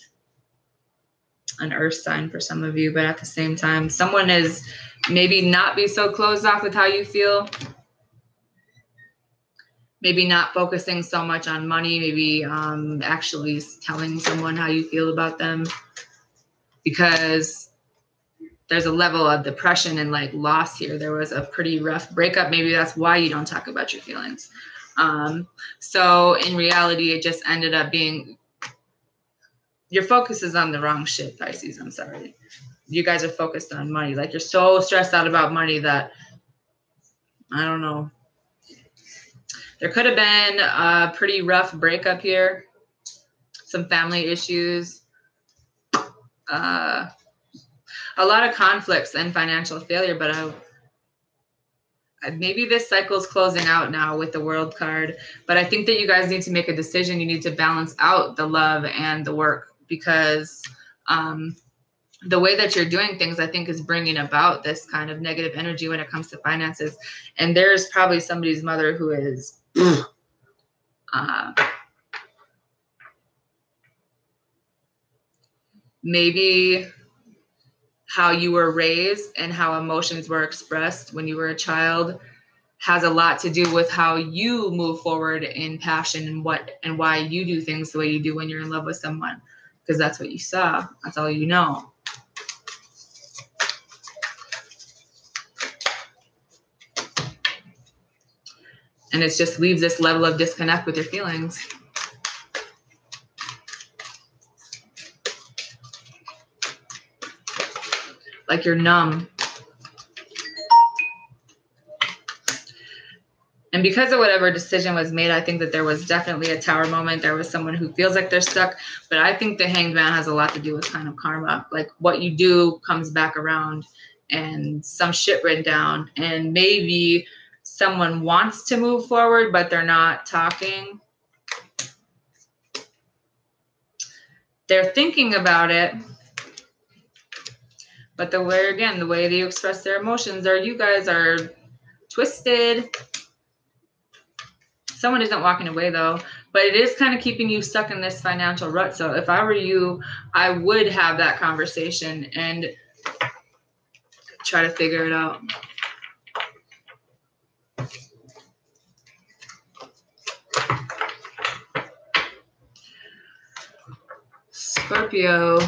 an earth sign for some of you, but at the same time, someone is maybe not be so closed off with how you feel. Maybe not focusing so much on money, maybe actually telling someone how you feel about them, because there's a level of depression and like loss here. There was a pretty rough breakup. Maybe that's why you don't talk about your feelings. So in reality, it just ended up being, your focus is on the wrong shit, Pisces. I'm sorry. You guys are focused on money. Like you're so stressed out about money that, I don't know. There could have been a pretty rough breakup here. Some family issues. A lot of conflicts and financial failure, but maybe this cycle is closing out now with the World card. But I think that you guys need to make a decision. You need to balance out the love and the work, because the way that you're doing things, I think, is bringing about this kind of negative energy when it comes to finances. And there's probably somebody's mother who is maybe how you were raised and how emotions were expressed when you were a child has a lot to do with how you move forward in passion and why you do things the way you do when you're in love with someone, because that's what you saw. That's all you know. And it just leaves this level of disconnect with your feelings. Like you're numb. And because of whatever decision was made, I think that there was definitely a tower moment. There was someone who feels like they're stuck. But I think the Hanged Man has a lot to do with kind of karma. Like what you do comes back around, and some shit written down. And maybe someone wants to move forward, but they're not talking. They're thinking about it. But the way that you express their emotions, or you guys are twisted. Someone isn't walking away though, but it is kind of keeping you stuck in this financial rut. So if I were you, I would have that conversation and try to figure it out. Scorpio.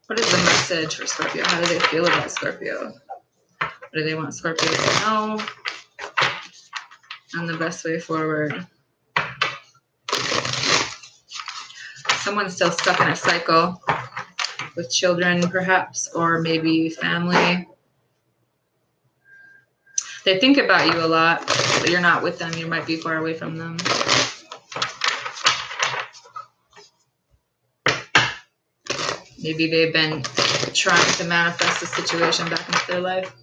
What is the message for Scorpio? How do they feel about Scorpio? What do they want Scorpio to know? And the best way forward. Someone's still stuck in a cycle with children, perhaps, or maybe family. They think about you a lot, but you're not with them. You might be far away from them. Maybe they've been trying to manifest a situation back into their life.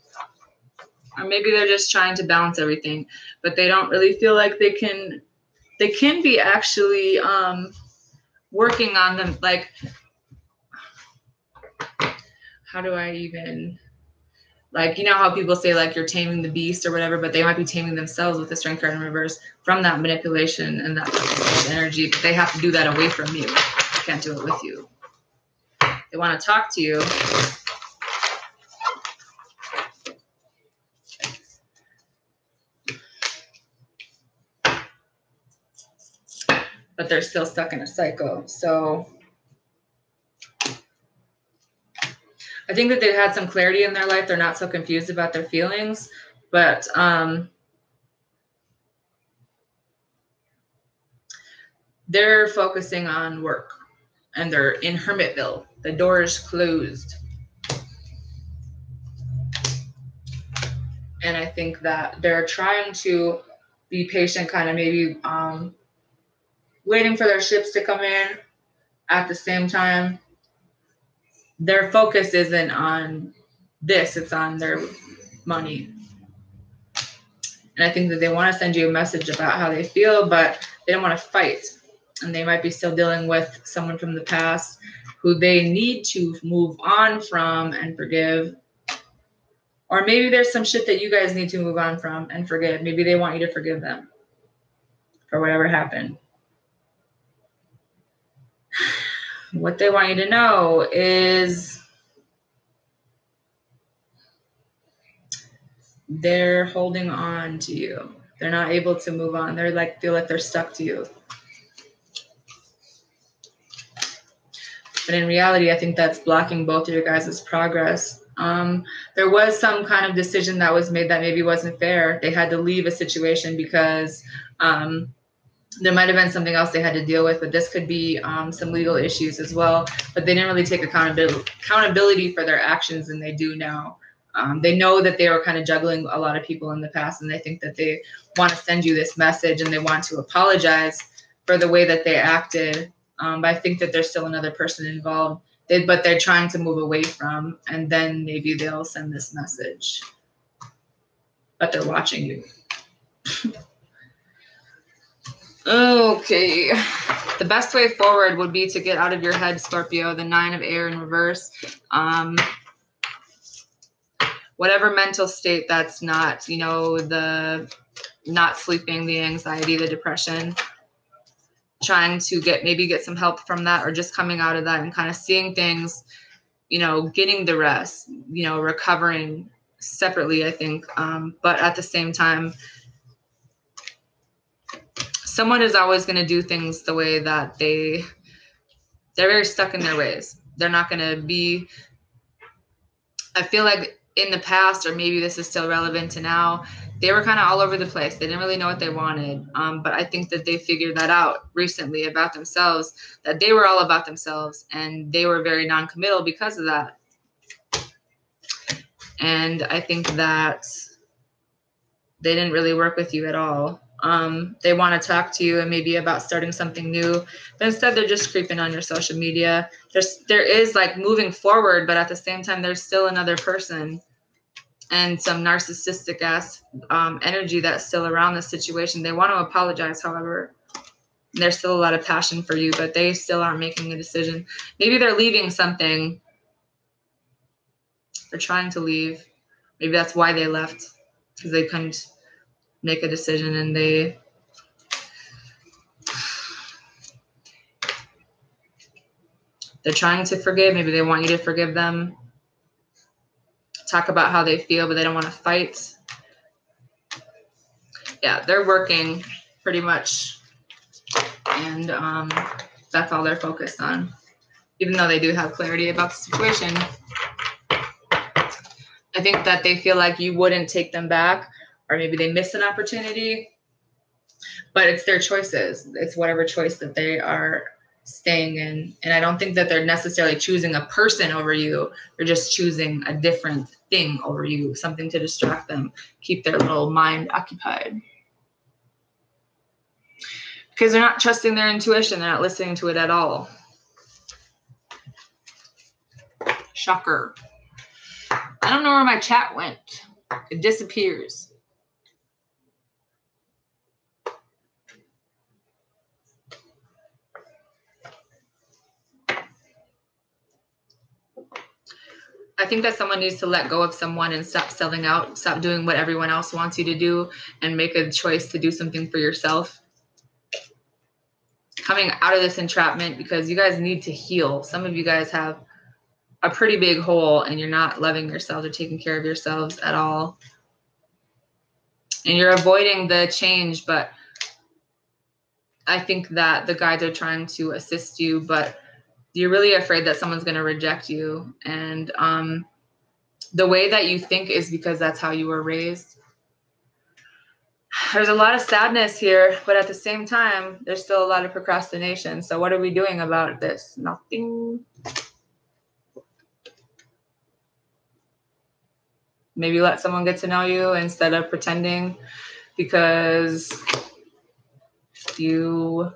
Or maybe they're just trying to balance everything, but they don't really feel like they can be actually working on them. Like, how do I even, like, you know how people say like you're taming the beast or whatever, but they might be taming themselves with the Strength card in reverse from that manipulation and that energy. But they have to do that away from you. They can't do it with you. They want to talk to you. But they're still stuck in a cycle. So I think that they've had some clarity in their life. They're not so confused about their feelings, but they're focusing on work, and they're in Hermitville. The door is closed. And I think that they're trying to be patient, kind of maybe waiting for their ships to come in. At the same time, their focus isn't on this, it's on their money. And I think that they want to send you a message about how they feel, but they don't want to fight. And they might be still dealing with someone from the past who they need to move on from and forgive. Or maybe there's some shit that you guys need to move on from and forgive. Maybe they want you to forgive them for whatever happened. What they want you to know is they're holding on to you. They're not able to move on. They're like, feel like they're stuck to you. But in reality, I think that's blocking both of your guys' progress. There was some kind of decision that was made that maybe wasn't fair. They had to leave a situation because there might have been something else they had to deal with, but this could be some legal issues as well. But they didn't really take accountability for their actions, and they do now. They know that they were kind of juggling a lot of people in the past, and they think that they want to send you this message, and they want to apologize for the way that they acted. But I think that there's still another person involved, but they're trying to move away from, and then maybe they'll send this message. But they're watching you. Okay. The best way forward would be to get out of your head, Scorpio, the 9 of air in reverse. Whatever mental state that's not, the not sleeping, the anxiety, the depression, trying to get some help from that, or just coming out of that and kind of seeing things, getting the rest, recovering separately, I think. But at the same time, someone is always going to do things the way that they're very stuck in their ways. They're not going to be, I feel like in the past, or maybe this is still relevant to now, They were kind of all over the place. They didn't really know what they wanted. But I think that they figured that out recently about themselves, that they were all about themselves, and they were very non-committal because of that. And I think that they didn't really work with you at all. They want to talk to you and maybe about starting something new, but instead they're just creeping on your social media. There is like moving forward, but at the same time, there's still another person and some narcissistic ass energy that's still around the situation. They want to apologize, however. There's still a lot of passion for you, but they still aren't making a decision. Maybe they're leaving something. They're trying to leave. Maybe that's why they left, because they couldn't make a decision, and they're trying to forgive. Maybe they want you to forgive them. Talk about how they feel, but they don't want to fight. Yeah, they're working pretty much, and that's all they're focused on, even though they do have clarity about the situation. I think that they feel like you wouldn't take them back, or maybe they miss an opportunity, but it's their choices. It's whatever choice that they are staying in. And I don't think that they're necessarily choosing a person over you. They're just choosing a different thing over you, something to distract them, keep their little mind occupied. Because they're not trusting their intuition. They're not listening to it at all. Shocker. I don't know where my chat went. It disappears. I think that someone needs to let go of someone and stop selling out, stop doing what everyone else wants you to do, and make a choice to do something for yourself. Coming out of this entrapment, because you guys need to heal. Some of you guys have a pretty big hole and you're not loving yourselves or taking care of yourselves at all. And you're avoiding the change, but I think that the guides are trying to assist you, but you're really afraid that someone's going to reject you. And the way that you think is because that's how you were raised. There's a lot of sadness here, but at the same time, there's still a lot of procrastination. So what are we doing about this? Nothing. Maybe let someone get to know you instead of pretending, because you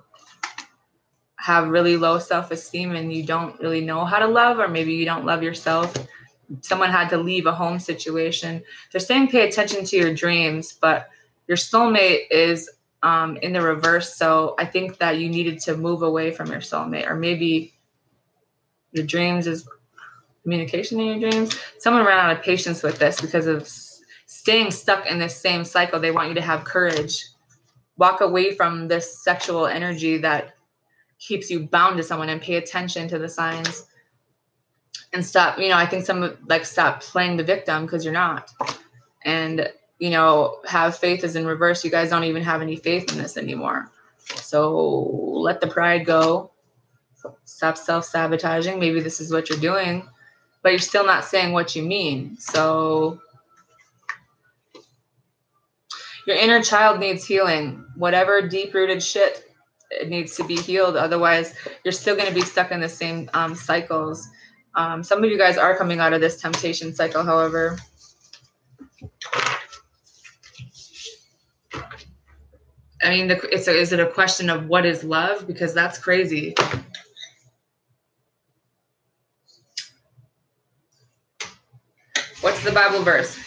have really low self-esteem and you don't really know how to love, or maybe you don't love yourself. Someone had to leave a home situation. They're saying pay attention to your dreams, but your soulmate is in the reverse. So I think that you needed to move away from your soulmate, or maybe your dreams is communication in your dreams. Someone ran out of patience with this because of staying stuck in this same cycle. They want you to have courage. Walk away from this sexual energy that keeps you bound to someone, and pay attention to the signs. And stop, I think stop playing the victim, because you're not. And, have faith is in reverse. You guys don't even have any faith in this anymore. So let the pride go. Stop self-sabotaging. Maybe this is what you're doing, but you're still not saying what you mean. So your inner child needs healing. Whatever deep-rooted shit, it needs to be healed. Otherwise, you're still going to be stuck in the same cycles. Some of you guys are coming out of this temptation cycle, however. I mean, is it a question of what is love? Because that's crazy. What's the Bible verse?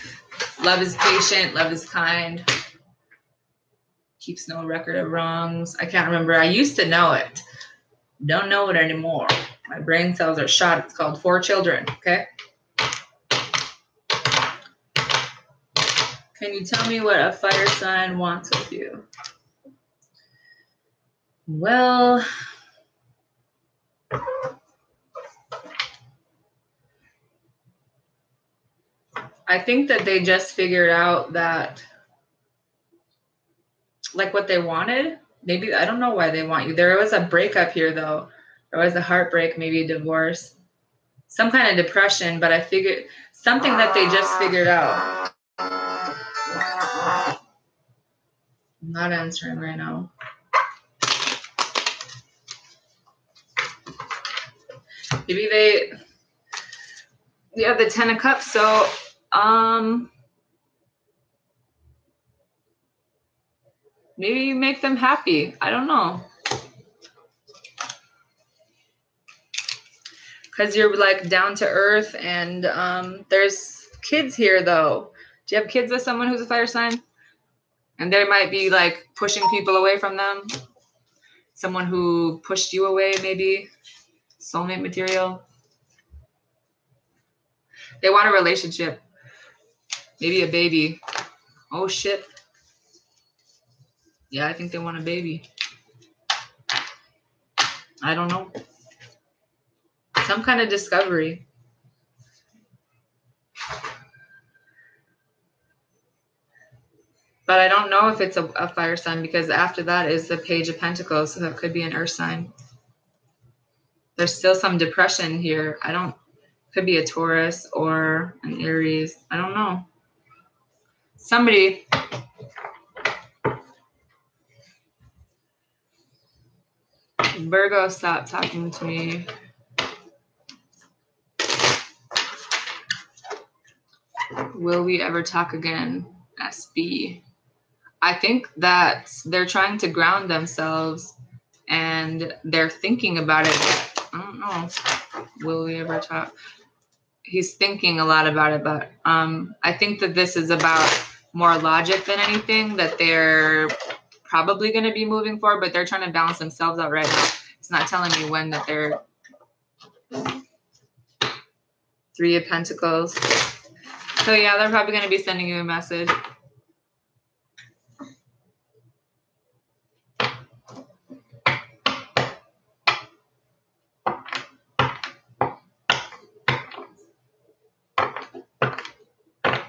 Love is patient. Love is kind. Keeps no record of wrongs. I can't remember. I used to know it. Don't know it anymore. My brain cells are shot. It's called 4 Children. Okay. Can you tell me what a fire sign wants with you? Well, I think that they just figured out that, like, what they wanted. Maybe, I don't know why they want you. There was a breakup here, though. There was a heartbreak, maybe a divorce, some kind of depression, but I figured something that they just figured out. I'm not answering right now. Maybe you have the 10 of Cups, so maybe you make them happy. I don't know. Because you're like down to earth, and there's kids here though. Do you have kids with someone who's a fire sign? And they might be like pushing people away from them. Someone who pushed you away, maybe. Soulmate material. They want a relationship. Maybe a baby. Oh shit. Yeah, I think they want a baby. I don't know. Some kind of discovery. But I don't know if it's a fire sign, because after that is the Page of Pentacles, so that could be an earth sign. There's still some depression here. Could be a Taurus or an Aries. I don't know. Somebody. Virgo, stop talking to me. Will we ever talk again? SB. I think that they're trying to ground themselves and they're thinking about it. I don't know. Will we ever talk? He's thinking a lot about it, but I think that this is about more logic than anything, that they're probably going to be moving forward, but they're trying to balance themselves out right now. It's not telling me when that they're 3 of Pentacles. So yeah, they're probably going to be sending you a message.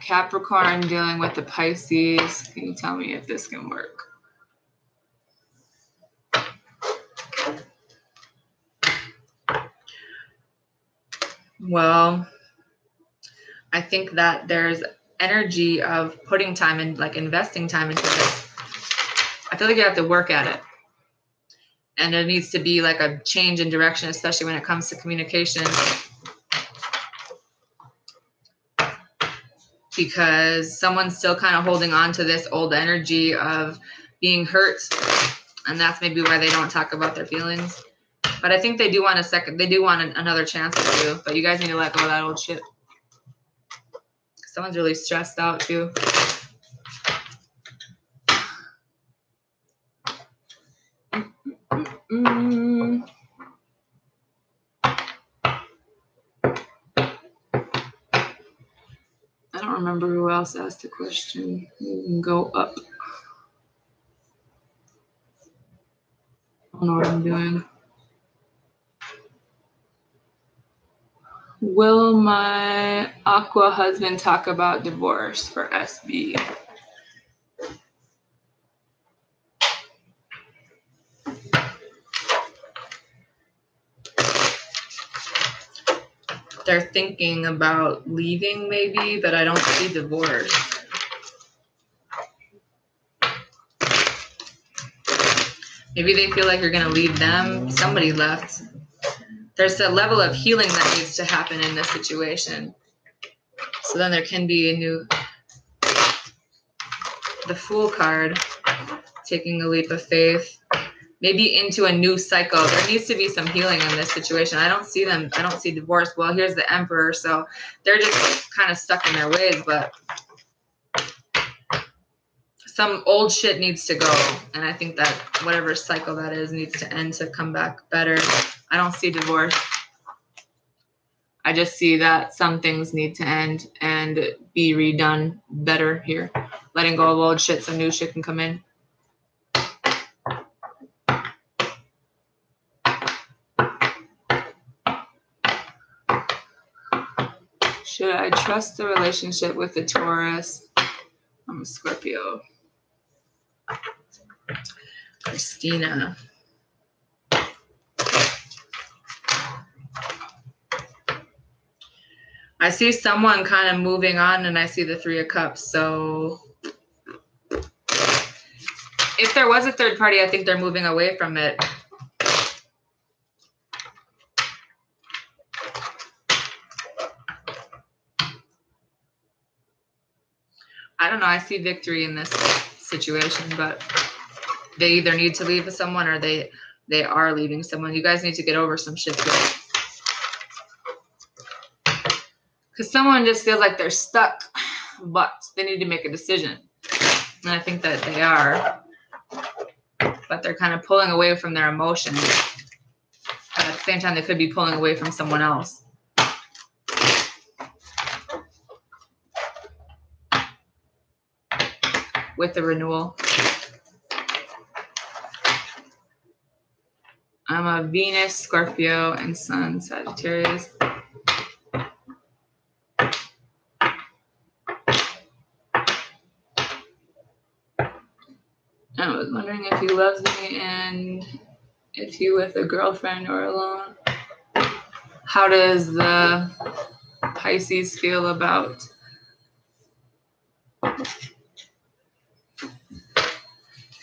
Capricorn dealing with the Pisces. Can you tell me if this can work? Well, I think that there's energy of putting time and like investing time into this. I feel like you have to work at it. And there needs to be like a change in direction, especially when it comes to communication. Because someone's still kind of holding on to this old energy of being hurt. And that's maybe why they don't talk about their feelings. But I think they do want another chance with you. But you guys need to let go of that old shit. Someone's really stressed out too. I don't remember who else asked the question. You can go up. I don't know what I'm doing. Will my Aqua husband talk about divorce for SB? They're thinking about leaving maybe, but I don't see divorce. Maybe they feel like you're going to leave them. Somebody left. There's a level of healing that needs to happen in this situation. So then there can be a new, the Fool card, taking a leap of faith, maybe into a new cycle. There needs to be some healing in this situation. I don't see divorce. Well, here's the Emperor. So they're just kind of stuck in their ways, but some old shit needs to go. And I think that whatever cycle that is needs to end to come back better. I don't see divorce. I just see that some things need to end and be redone better here. Letting go of old shit so new shit can come in. Should I trust the relationship with the Taurus? I'm a Scorpio. Christina. I see someone kind of moving on, and I see the 3 of Cups. So If there was a third party, I think they're moving away from it. I don't know. I see victory in this situation, but they either need to leave with someone or they are leaving someone. You guys need to get over some shit here. Because someone just feels like they're stuck, but they need to make a decision. And I think that they are. But they're kind of pulling away from their emotions. But at the same time, they could be pulling away from someone else. With the renewal. I'm a Venus, Scorpio, and Sun, Sagittarius. I was wondering if he loves me and if he with a girlfriend or alone. How does the Pisces feel about?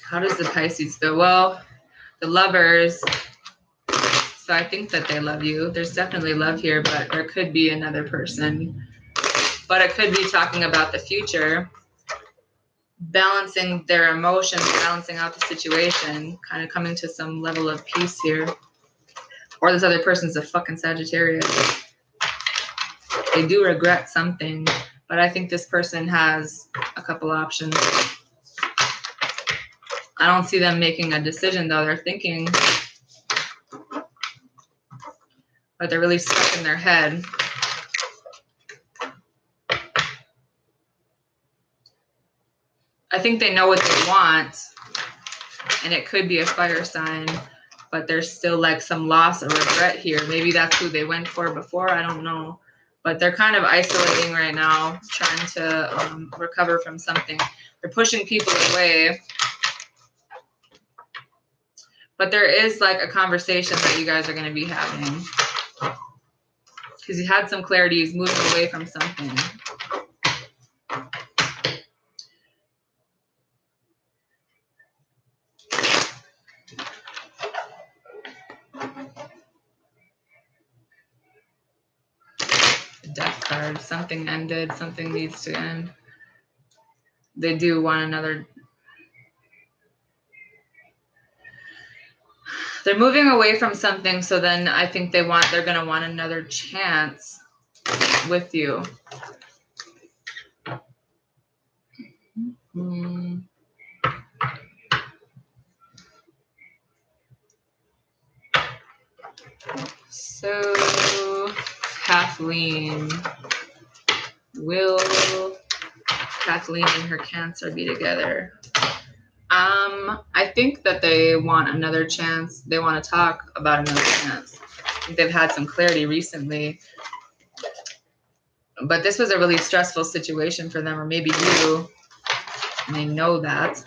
How does the Pisces feel? Well, the Lovers. So I think that they love you. There's definitely love here, but there could be another person. But it could be talking about the future. Balancing their emotions, balancing out the situation, kind of coming to some level of peace here. Or this other person's a fucking Sagittarius. They do regret something, but I think this person has a couple options. I don't see them making a decision, though. They're thinking, but they're really stuck in their head. I think they know what they want, and it could be a fire sign, but there's still like some loss or regret here. Maybe that's who they went for before. I don't know. But they're kind of isolating right now, trying to recover from something. They're pushing people away. But there is like a conversation that you guys are going to be having. Because you had some clarity. He's moving away from something. Death card. Something ended. Something needs to end. They do want another. They're moving away from something, so then I think they're going to want another chance with you. So, Kathleen. Will Kathleen and her Cancer be together? I think that they want another chance. They want to talk about another chance. I think they've had some clarity recently. But this was a really stressful situation for them, or maybe you, and they know that.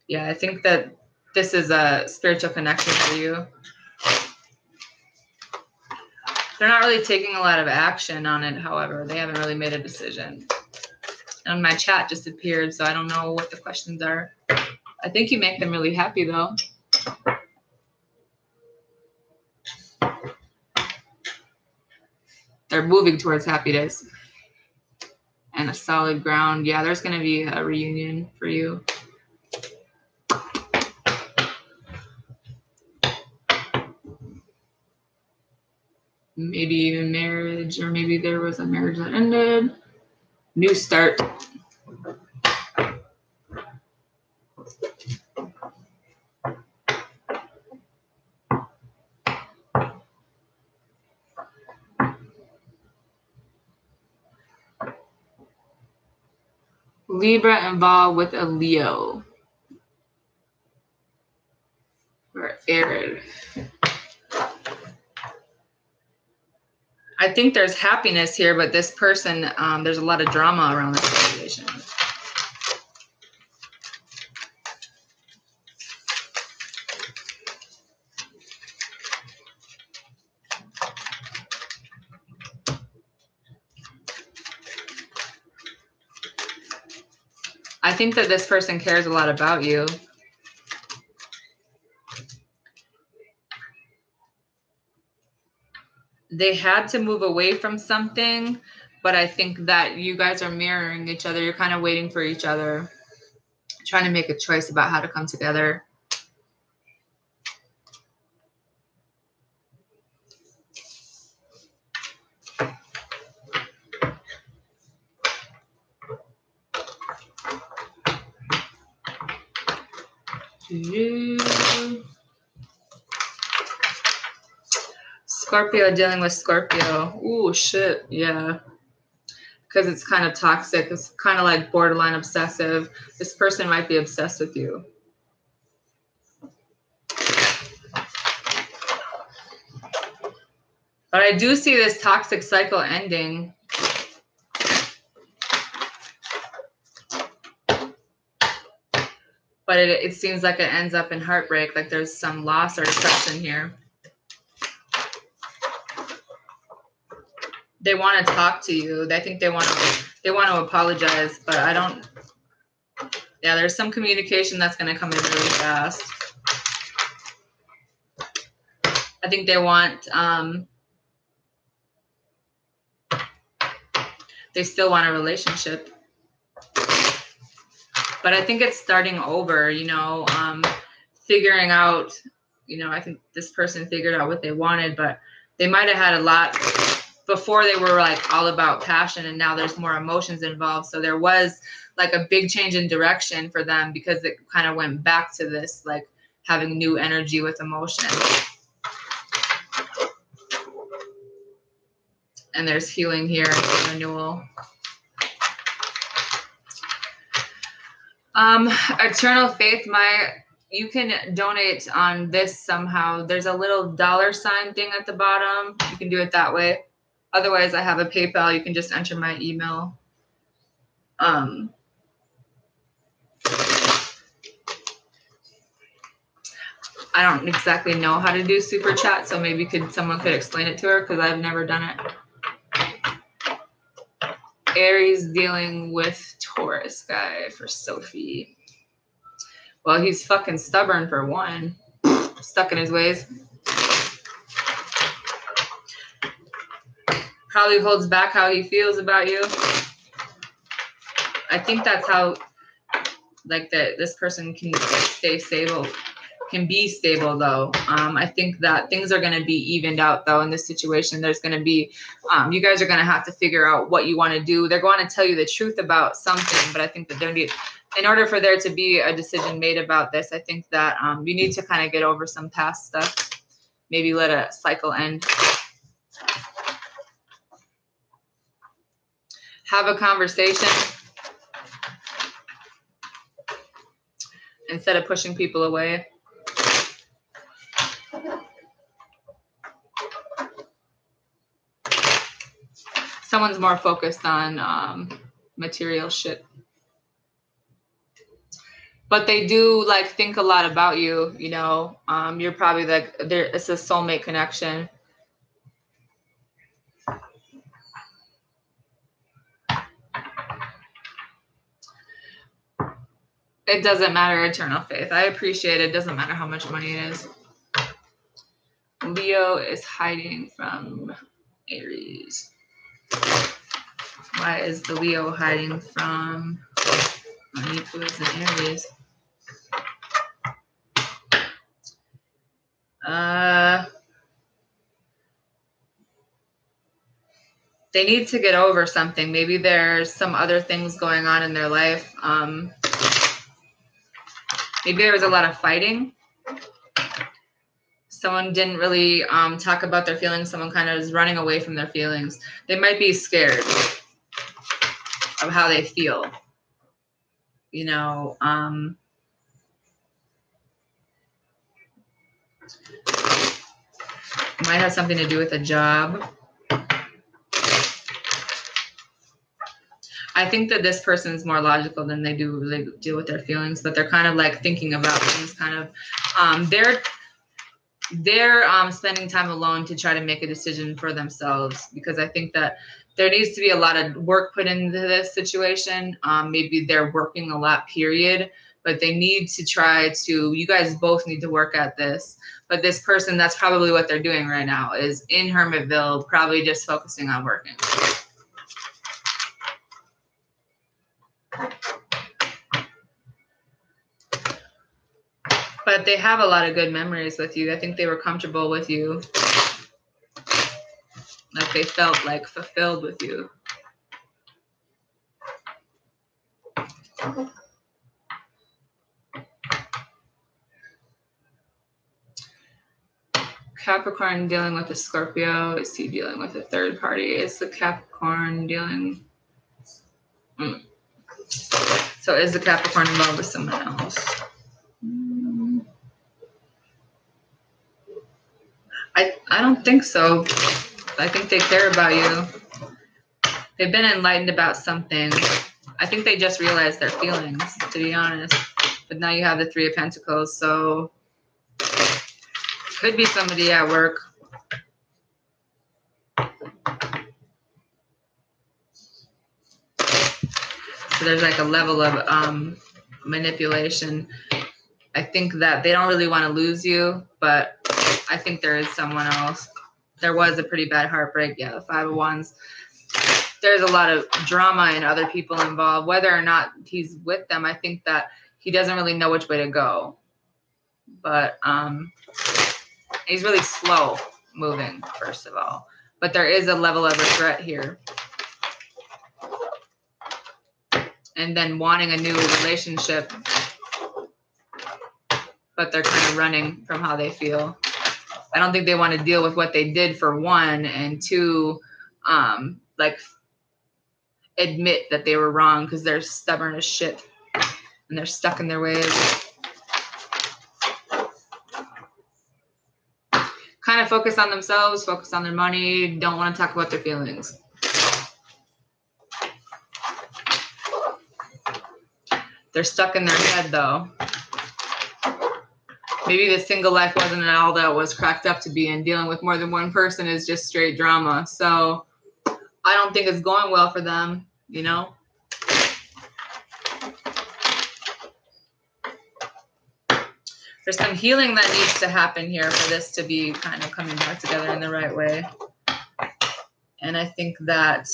Yeah, I think that this is a spiritual connection for you. They're not really taking a lot of action on it, however. They haven't really made a decision. And my chat just appeared, so I don't know what the questions are. I think you make them really happy, though. They're moving towards happiness and a solid ground. Yeah, there's going to be a reunion for you. Maybe even marriage, or maybe there was a marriage that ended. New start. Libra involved with a Leo. Or Aries. I think there's happiness here, but this person, there's a lot of drama around this situation. I think that this person cares a lot about you. They had to move away from something, but I think that you guys are mirroring each other. You're kind of waiting for each other, trying to make a choice about how to come together. Scorpio dealing with Scorpio. Ooh, shit. Yeah. Because it's kind of toxic. It's kind of like borderline obsessive. This person might be obsessed with you. But I do see this toxic cycle ending. But it seems like it ends up in heartbreak, like there's some loss or depression here. They want to talk to you. They think they want to apologize, but I don't. Yeah, there's some communication that's going to come in really fast. I think they want. They still want a relationship. But I think it's starting over, you know, figuring out, you know, I think this person figured out what they wanted, but they might have had a lot before. They were like all about passion, and now there's more emotions involved. So there was like a big change in direction for them because it kind of went back to this, like having new energy with emotion. And there's healing here and renewal. Eternal faith, you can donate on this somehow. There's a little $ thing at the bottom. You can do it that way. Otherwise, I have a PayPal. You can just enter my email. I don't exactly know how to do super chat, so maybe someone could explain it to her because I've never done it. Aries dealing with Taurus guy for Sophie. Well, he's fucking stubborn for one. Stuck in his ways. Probably holds back how he feels about you. I think that's how, like, this person can stay stable. Can be stable though. I think that things are going to be evened out though in this situation. There's going to be, you guys are going to have to figure out what you want to do. They're going to tell you the truth about something, but I think that in order for there to be a decision made about this, I think that you need to kind of get over some past stuff. Maybe let a cycle end. Have a conversation instead of pushing people away. Someone's more focused on material shit. But they do like think a lot about you, you know. You're probably like, it's a soulmate connection. It doesn't matter, eternal faith. I appreciate it. It doesn't matter how much money it is. Leo is hiding from Aries. Why is the Leo hiding from Manipula's and Aries? They need to get over something. Maybe there's some other things going on in their life. Maybe there was a lot of fighting. Someone didn't really talk about their feelings. Someone kind of is running away from their feelings. They might be scared of how they feel. You know, might have something to do with a job. I think that this person is more logical than they do really deal with their feelings, but they're kind of like thinking about things kind of, they're spending time alone to try to make a decision for themselves, because I think that there needs to be a lot of work put into this situation. Maybe they're working a lot, period, but they need to try to, you guys both need to work at this. But this person, that's probably what they're doing right now, is in Hermitville, probably just focusing on working. But they have a lot of good memories with you. I think they were comfortable with you. Like they felt like fulfilled with you. Capricorn dealing with a Scorpio. Is he dealing with a third party? Is the Capricorn dealing? So is the Capricorn in love with someone else? I don't think so. I think they care about you. They've been enlightened about something. I think they just realized their feelings, to be honest. But now you have the Three of Pentacles, so could be somebody at work. So there's like a level of manipulation. I think that they don't really want to lose you, but I think there is someone else. There was a pretty bad heartbreak. Yeah, the Five of Wands. There's a lot of drama and other people involved. Whether or not he's with them, I think that he doesn't really know which way to go. But he's really slow moving, first of all. But there is a level of regret here. And then wanting a new relationship, but they're kind of running from how they feel. I don't think they want to deal with what they did, for one, and two, like admit that they were wrong, because they're stubborn as shit and they're stuck in their ways. Kind of focus on themselves, focus on their money, don't want to talk about their feelings. They're stuck in their head, though. Maybe the single life wasn't all that it was cracked up to be, and dealing with more than one person is just straight drama. So I don't think it's going well for them, you know? There's some healing that needs to happen here for this to be kind of coming back together in the right way. And I think that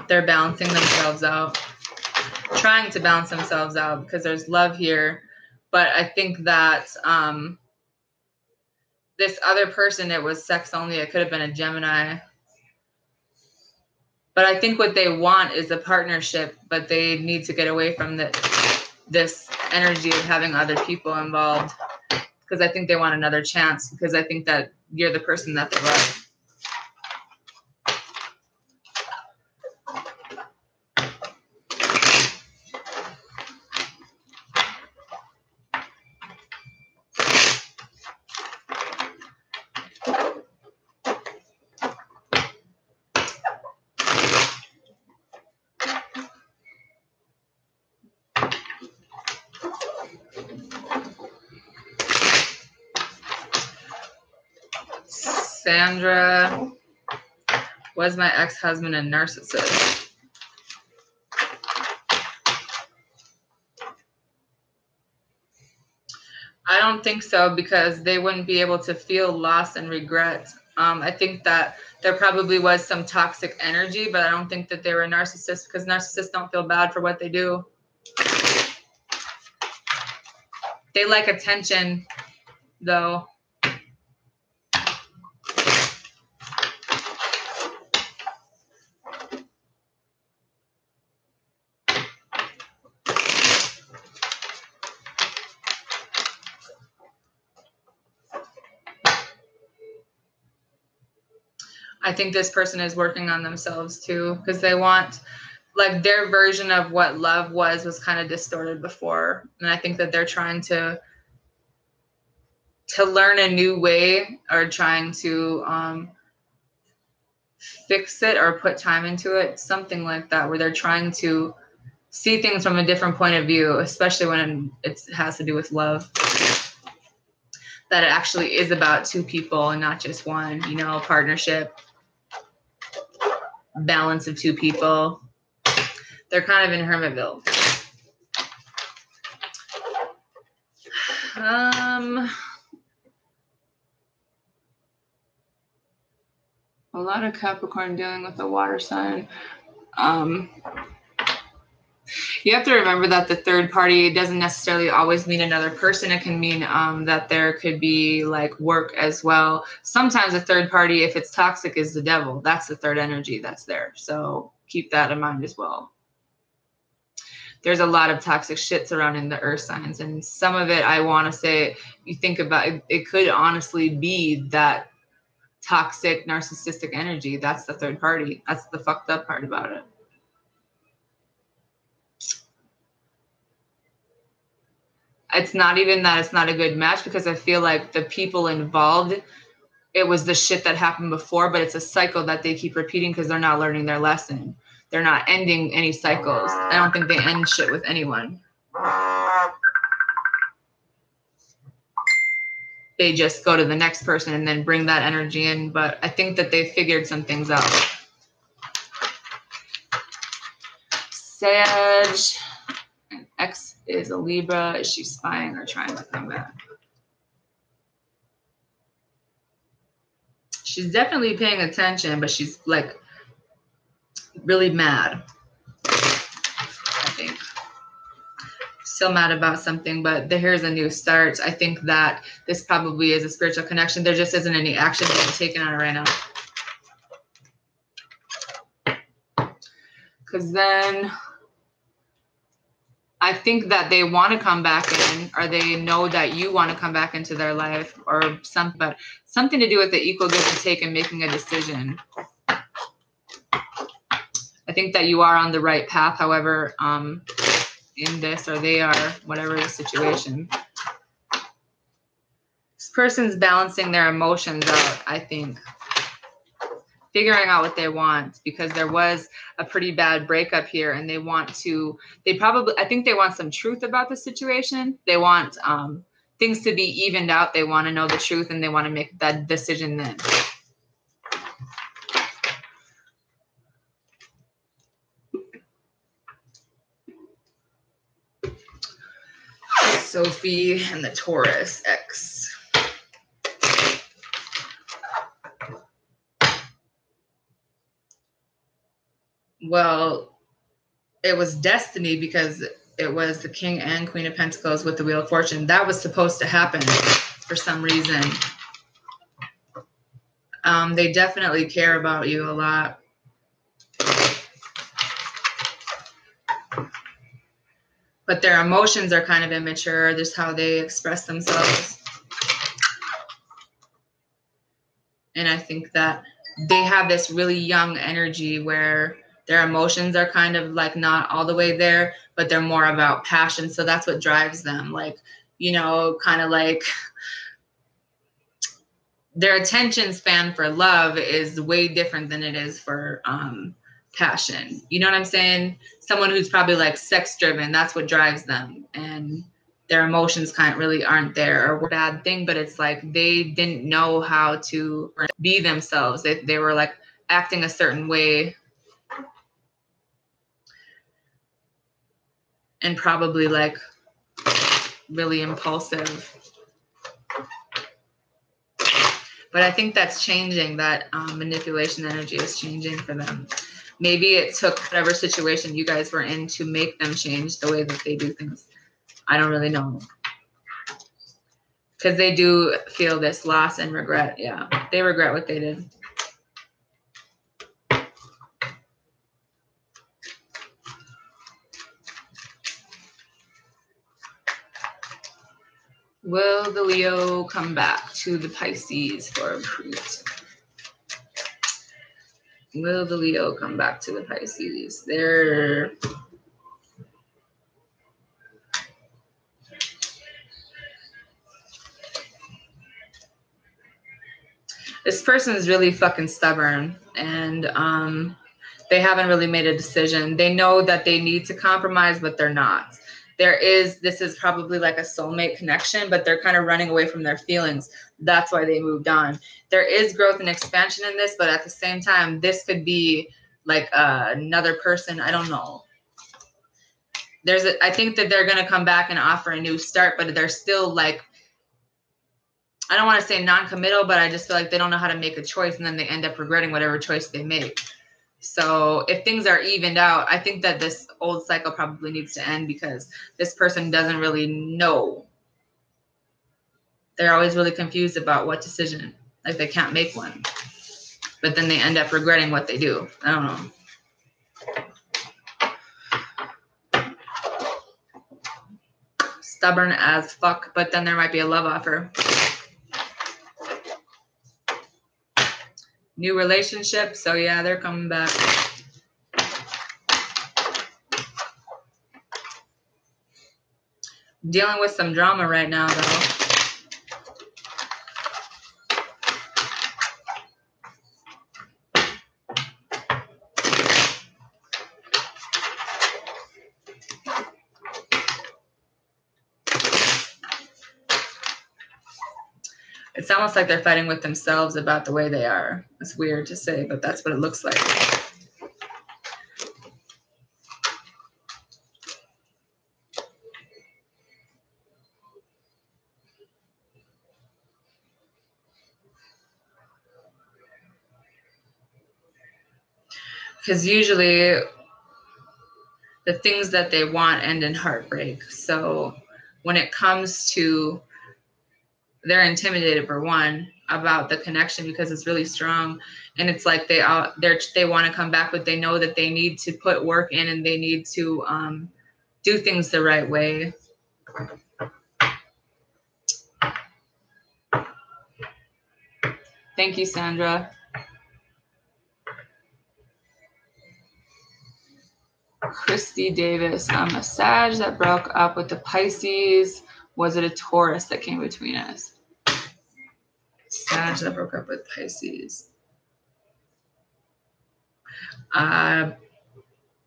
they're balancing themselves out, trying to balance themselves out, because there's love here. But I think that this other person, it was sex only. It could have been a Gemini. But I think what they want is a partnership, but they need to get away from this energy of having other people involved, because I think they want another chance, because I think that you're the person that they love. Sandra, was my ex-husband a narcissist? I don't think so, because they wouldn't be able to feel loss and regret. I think that there probably was some toxic energy, but I don't think that they were narcissists, because narcissists don't feel bad for what they do. They like attention, though. I think this person is working on themselves too, because they want, like, their version of what love was kind of distorted before. And I think that they're trying to learn a new way, or trying to fix it or put time into it, something like that, where they're trying to see things from a different point of view, especially when it has to do with love. That it actually is about two people and not just one, you know, partnership, balance of two people. They're kind of in Hermitville. A lot of Capricorn dealing with the water sign. You have to remember that the third party doesn't necessarily always mean another person. It can mean that there could be like work as well. Sometimes a third party, if it's toxic, is the devil. That's the third energy that's there. So keep that in mind as well. There's a lot of toxic shit surrounding the earth signs. And some of it, I want to say, you think about it could honestly be that toxic narcissistic energy. That's the third party. That's the fucked up part about it. It's not even that it's not a good match, because I feel like the people involved, it was the shit that happened before, but it's a cycle that they keep repeating because they're not learning their lesson. They're not ending any cycles. I don't think they end shit with anyone. They just go to the next person and then bring that energy in. But I think that they figured some things out. Sag. X is a Libra. Is she spying or trying to come back? She's definitely paying attention, but she's like really mad, I think. Still mad about something, but here's a new start. I think that this probably is a spiritual connection. There just isn't any action being taken on it right now. Because then I think that they want to come back in, or they know that you want to come back into their life, or something, but something to do with the equal give and take and making a decision. I think that you are on the right path, however, in this, or they are, whatever the situation. This person's balancing their emotions out, I think. Figuring out what they want, because there was a pretty bad breakup here, and I think they want some truth about the situation. They want things to be evened out. They want to know the truth, and they want to make that decision then. Sophie and the Taurus X. Well, it was destiny, because it was the King and Queen of Pentacles with the Wheel of Fortune. That was supposed to happen for some reason. They definitely care about you a lot. But their emotions are kind of immature. Just how they express themselves. And I think that they have this really young energy where their emotions are kind of like not all the way there, but they're more about passion. So that's what drives them. Like, you know, kind of like their attention span for love is way different than it is for passion. You know what I'm saying? Someone who's probably like sex driven, that's what drives them. And their emotions kind of really aren't there, or a bad thing, but it's like they didn't know how to be themselves. They were like acting a certain way. And probably like really impulsive. But I think that's changing. That manipulation energy is changing for them. Maybe it took whatever situation you guys were in to make them change the way that they do things. I don't really know. Because they do feel this loss and regret. Yeah, they regret what they did. Will the Leo come back to the Pisces for a fruit? Will the Leo come back to the Pisces? This person is really fucking stubborn, and They haven't really made a decision. They know that they need to compromise, but they're not. This is probably like a soulmate connection, but they're kind of running away from their feelings. That's why they moved on. There is growth and expansion in this, but at the same time, this could be like another person. I don't know. I think that they're going to come back and offer a new start, but they're still like, I don't want to say non-committal, but I just feel like they don't know how to make a choice, and then they end up regretting whatever choice they make. So if things are evened out, I think that this old cycle probably needs to end because this person doesn't really know. They're always really confused about what decision, like they can't make one. But then they end up regretting what they do. I don't know. Stubborn as fuck, but then there might be a love offer. New relationship, so yeah, they're coming back. Dealing with some drama right now, though. It's almost like they're fighting with themselves about the way they are. It's weird to say, but that's what it looks like. Because usually the things that they want end in heartbreak. So when it comes to, they're intimidated, for one, about the connection because it's really strong, and it's like they want to come back, but they know that they need to put work in and they need to do things the right way. Thank you, Sandra. Christy Davis, a Sag that broke up with the Pisces. Was it a Taurus that came between us? Sag that broke up with Pisces.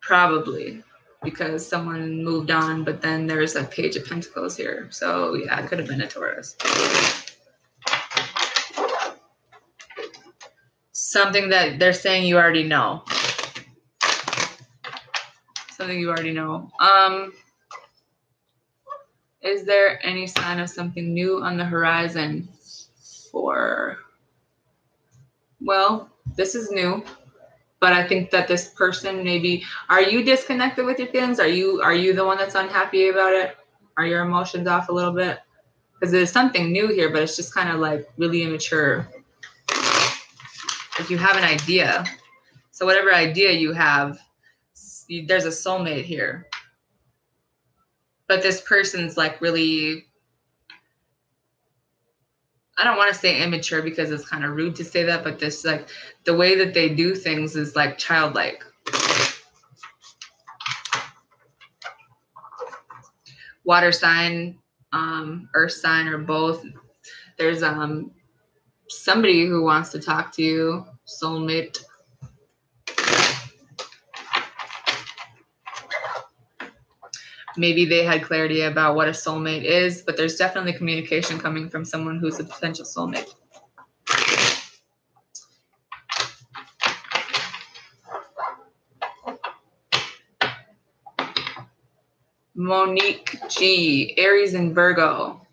Probably because someone moved on, but then there's a Page of Pentacles here. So yeah, it could have been a Taurus. Something that they're saying you already know. Something you already know. Is there any sign of something new on the horizon for, well, this is new, but I think that this person maybe, are you disconnected with your feelings? Are you the one that's unhappy about it? Are your emotions off a little bit? Because there's something new here, but it's just kind of like really immature. Like you have an idea. So whatever idea you have, there's a soulmate here. But this person's like really, I don't want to say immature because it's kind of rude to say that, but this, like, the way that they do things is like childlike. Water sign, earth sign, or both. There's somebody who wants to talk to you, soulmate. Maybe they had clarity about what a soulmate is, but there's definitely communication coming from someone who's a potential soulmate. Monique G, Aries and Virgo.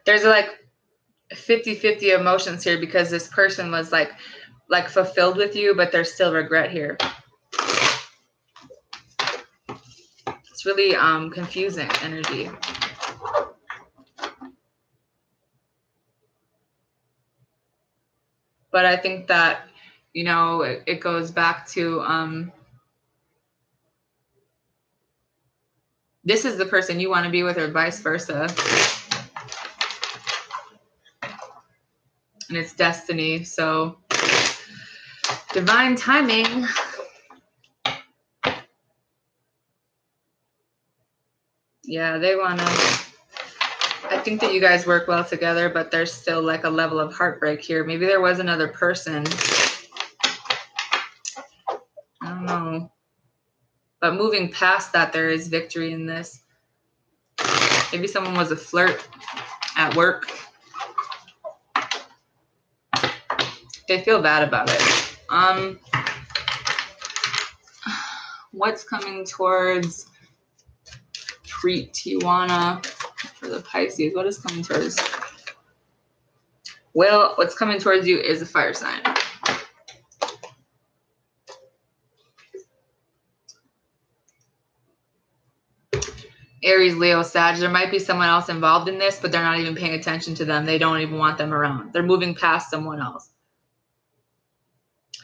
There's like 50-50 emotions here because this person was like fulfilled with you, but there's still regret here. It's really confusing energy. But I think that, you know, it goes back to this is the person you want to be with, or vice versa. And it's destiny, so divine timing. Yeah, they want to, I think that you guys work well together, but there's still like a level of heartbreak here. Maybe there was another person. I don't know. But moving past that, there is victory in this. Maybe someone was a flirt at work. They feel bad about it. What's coming towards Tijuana for the Pisces? What is coming towards? Well, what's coming towards you is a fire sign. Aries, Leo, Sag. There might be someone else involved in this, but they're not even paying attention to them. They don't even want them around. They're moving past someone else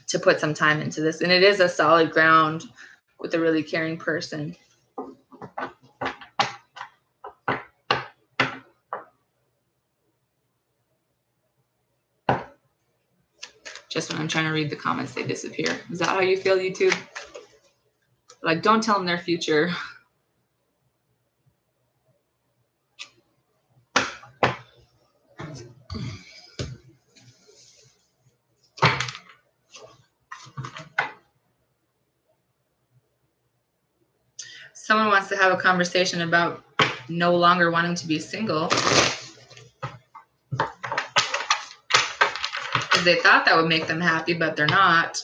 to put some time into this. And it is a solid ground with a really caring person. Just when I'm trying to read the comments, they disappear. Is that how you feel, YouTube? Like, don't tell them their future. Someone wants to have a conversation about no longer wanting to be single. Because they thought that would make them happy, but they're not.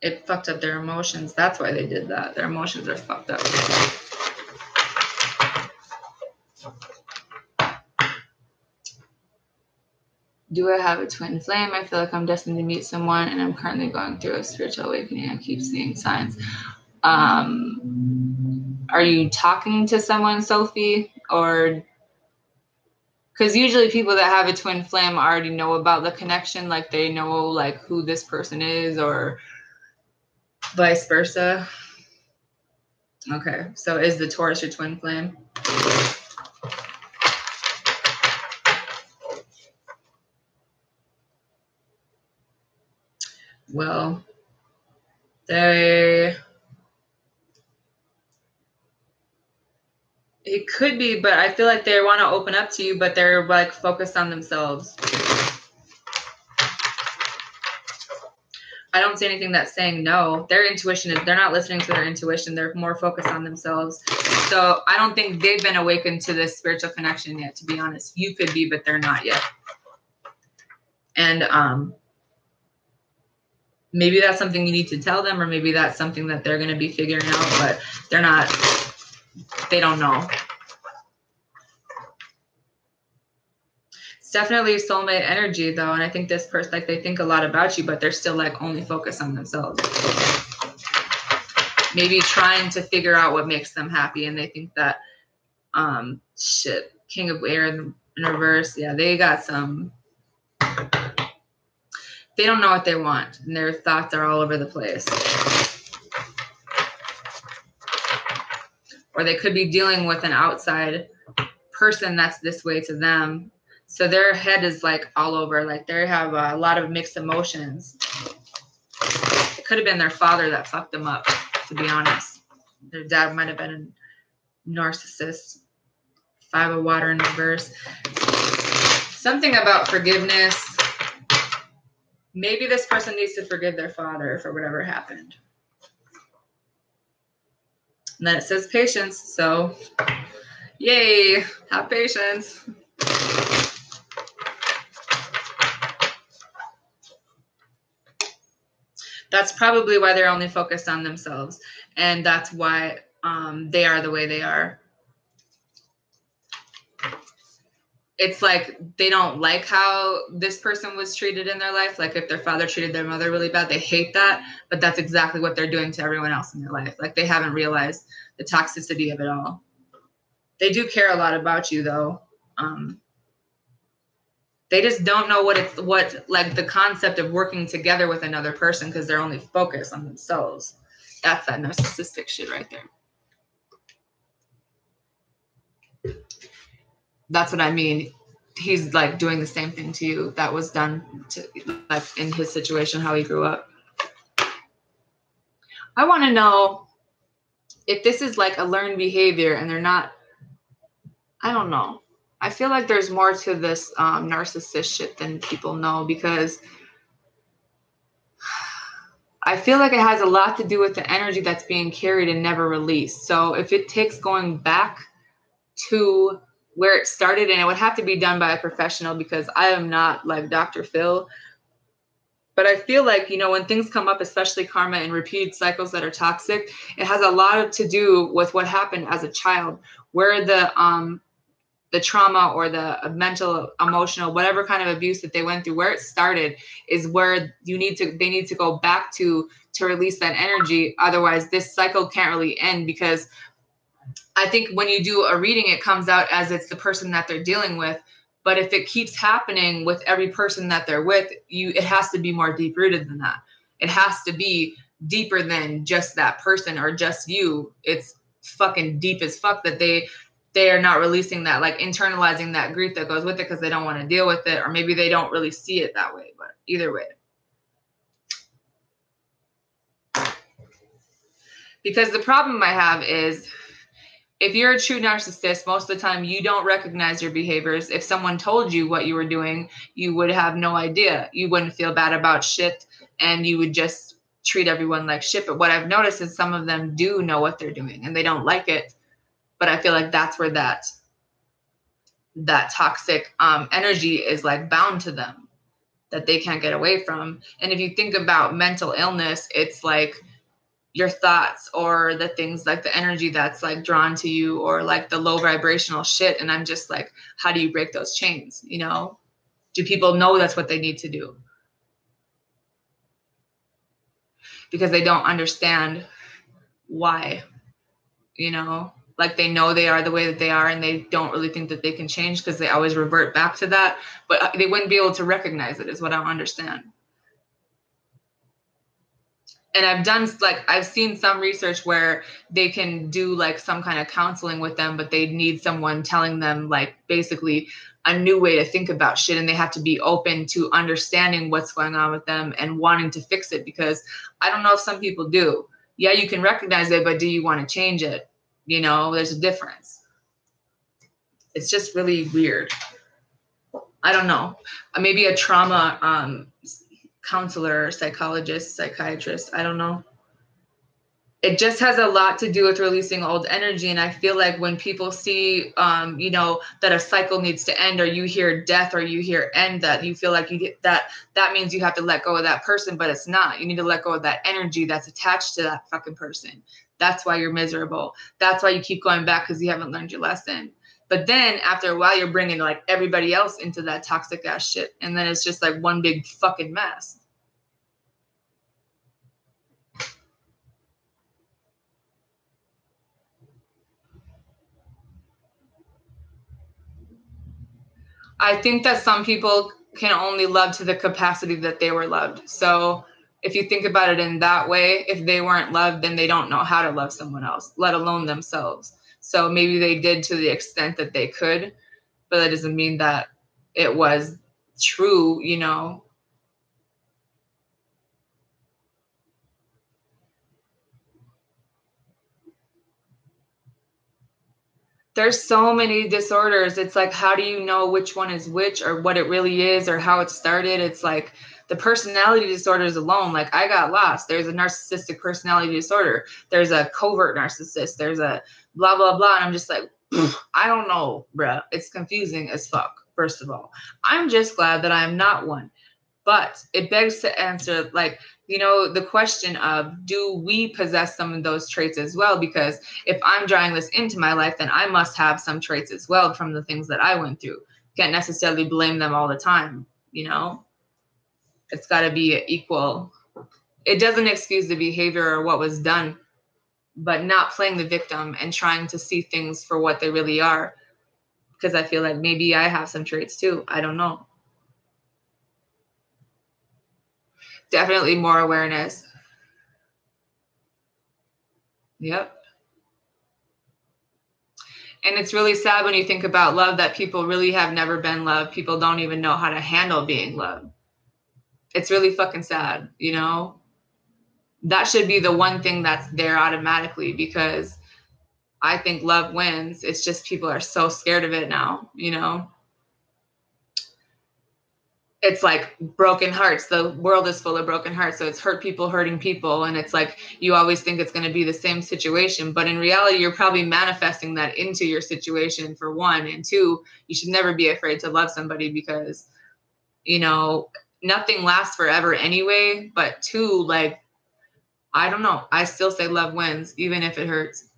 It fucked up their emotions. That's why they did that. Their emotions are fucked up. Do I have a twin flame? I feel like I'm destined to meet someone, and I'm currently going through a spiritual awakening. I keep seeing signs. Are you talking to someone, Sophie? Or because usually people that have a twin flame already know about the connection, like they know like who this person is, or vice versa. Okay, so is the Taurus your twin flame? Well, it could be, but I feel like they want to open up to you, but they're like focused on themselves. I don't see anything that's saying no. Their intuition is, they're not listening to their intuition. They're more focused on themselves. So I don't think they've been awakened to this spiritual connection yet, to be honest. You could be, but they're not yet. And maybe that's something you need to tell them, or maybe that's something that they're going to be figuring out, but they're not, they don't know. It's definitely soulmate energy though. And I think this person, like they think a lot about you, but they're still like only focused on themselves. Maybe trying to figure out what makes them happy. And they think that, King of Air in reverse. Yeah, they got some, they don't know what they want, and their thoughts are all over the place. Or they could be dealing with an outside person that's this way to them. So their head is like all over, like they have a lot of mixed emotions. It could have been their father that fucked them up, to be honest. Their dad might have been a narcissist. 5 of water in reverse. Something about forgiveness. Maybe this person needs to forgive their father for whatever happened. And then it says patience. So, yay, have patience. That's probably why they're only focused on themselves. And that's why they are the way they are. It's like they don't like how this person was treated in their life. Like if their father treated their mother really bad, they hate that. But that's exactly what they're doing to everyone else in their life. Like they haven't realized the toxicity of it all. They do care a lot about you though. They just don't know what like the concept of working together with another person, because they're only focused on themselves. That's that narcissistic shit right there. That's what I mean. He's like doing the same thing to you that was done to, like in his situation, how he grew up. I want to know if this is like a learned behavior and they're not, I don't know. I feel like there's more to this narcissist shit than people know, because I feel like it has a lot to do with the energy that's being carried and never released. So if it takes going back to where it started, and it would have to be done by a professional, because I am not like Dr. Phil, but I feel like, you know, when things come up, especially karma and repeated cycles that are toxic, it has a lot to do with what happened as a child, where the trauma or the mental, emotional, whatever kind of abuse that they went through, where it started is where they need to go back to release that energy. Otherwise, this cycle can't really end, because I think when you do a reading, it comes out as it's the person that they're dealing with. But if it keeps happening with every person that they're with, it has to be more deep rooted than that. It has to be deeper than just that person or just you. It's fucking deep as fuck that they are not releasing that, like internalizing that grief that goes with it, because they don't want to deal with it, or maybe they don't really see it that way. But either way. Because the problem I have is, if you're a true narcissist, most of the time you don't recognize your behaviors. If someone told you what you were doing, you would have no idea. You wouldn't feel bad about shit, and you would just treat everyone like shit. But what I've noticed is some of them do know what they're doing and they don't like it. But I feel like that's where that toxic energy is like bound to them, that they can't get away from. And if you think about mental illness, it's like your thoughts or the things, like the energy that's like drawn to you, or like the low vibrational shit. And I'm just like, how do you break those chains? You know, do people know that's what they need to do? Because they don't understand why, you know, like they know they are the way that they are, and they don't really think that they can change, because they always revert back to that, but they wouldn't be able to recognize it, is what I don't understand. And I've seen some research where they can do like some kind of counseling with them, but they need someone telling them like basically a new way to think about shit. And they have to be open to understanding what's going on with them and wanting to fix it, because I don't know if some people do. Yeah, you can recognize it, but do you want to change it? You know, there's a difference. It's just really weird. I don't know. Maybe a trauma counselor, psychologist, psychiatrist, I don't know. It just has a lot to do with releasing old energy. And I feel like when people see, you know, that a cycle needs to end, or you hear death, or you hear end, that you feel like you get that means you have to let go of that person, but it's not. You need to let go of that energy that's attached to that fucking person. That's why you're miserable. That's why you keep going back, because you haven't learned your lesson. But then after a while, you're bringing like everybody else into that toxic ass shit. And then it's just like one big fucking mess. I think that some people can only love to the capacity that they were loved. So if you think about it in that way, if they weren't loved, then they don't know how to love someone else, let alone themselves. So maybe they did to the extent that they could, but that doesn't mean that it was true, you know. There's so many disorders. It's like, how do you know which one is which, or what it really is, or how it started? It's like the personality disorders alone. Like, I got lost. There's a narcissistic personality disorder. There's a covert narcissist. There's a blah, blah, blah. And I'm just like, I don't know, bruh. It's confusing as fuck, first of all. I'm just glad that I'm not one. But it begs to answer, like, you know, the question of, do we possess some of those traits as well? Because if I'm drawing this into my life, then I must have some traits as well from the things that I went through. Can't necessarily blame them all the time, you know? It's got to be equal. It doesn't excuse the behavior or what was done, but not playing the victim and trying to see things for what they really are. Because I feel like maybe I have some traits too. I don't know. Definitely more awareness. Yep. And it's really sad when you think about love that people really have never been loved. People don't even know how to handle being loved. It's really fucking sad, you know? that should be the one thing that's there automatically, because I think love wins. It's just people are so scared of it now, you know? It's like broken hearts. The world is full of broken hearts. So it's hurt people hurting people. And it's like, you always think it's going to be the same situation. But in reality, you're probably manifesting that into your situation, for one. And two, you should never be afraid to love somebody, because, you know, nothing lasts forever anyway. But two, like, I don't know. I still say love wins, even if it hurts.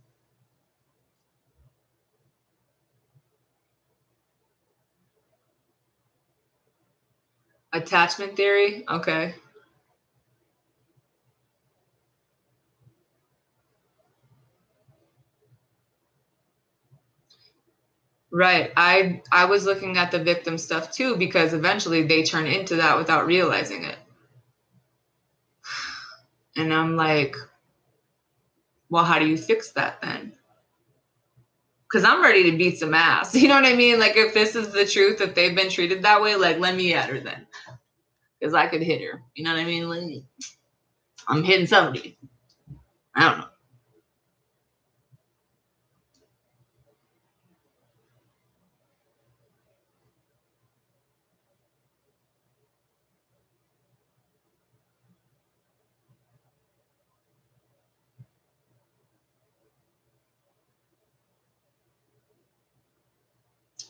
Attachment theory? Okay. Right. I was looking at the victim stuff too, because eventually they turn into that without realizing it. And I'm like, well, how do you fix that then? Because I'm ready to beat some ass. You know what I mean? Like, if this is the truth, that they've been treated that way, like, let me at her then. Because I could hit her. You know what I mean? Like, I'm hitting somebody. I don't know.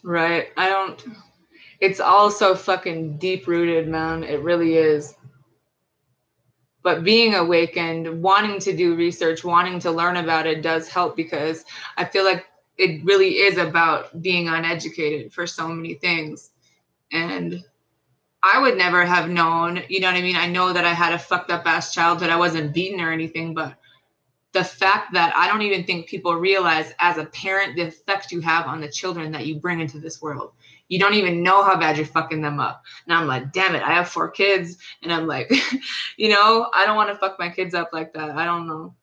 Right. It's all so fucking deep rooted, man. It really is. But being awakened, wanting to do research, wanting to learn about it does help, because I feel like it really is about being uneducated for so many things. And I would never have known, you know what I mean? I know that I had a fucked up ass childhood. I wasn't beaten or anything, but the fact that I don't even think people realize as a parent the effect you have on the children that you bring into this world. You don't even know how bad you're fucking them up. And I'm like, damn it, I have 4 kids. And I'm like, you know, I don't want to fuck my kids up like that. I don't know.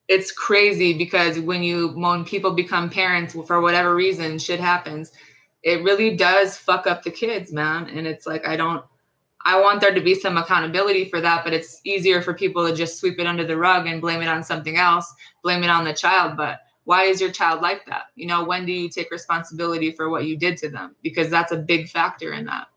It's crazy, because when people become parents for whatever reason, shit happens. It really does fuck up the kids, man. And it's like, I want there to be some accountability for that, but it's easier for people to just sweep it under the rug and blame it on something else, blame it on the child. But why is your child like that? You know, when do you take responsibility for what you did to them? Because that's a big factor in that.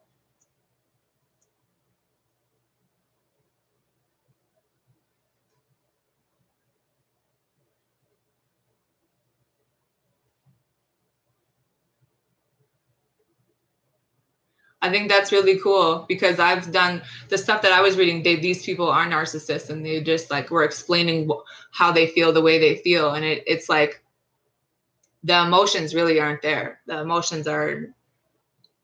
I think that's really cool, because I've done the stuff that I was reading. These people are narcissists, and they just like were explaining how they feel the way they feel. And it's like the emotions really aren't there. The emotions are,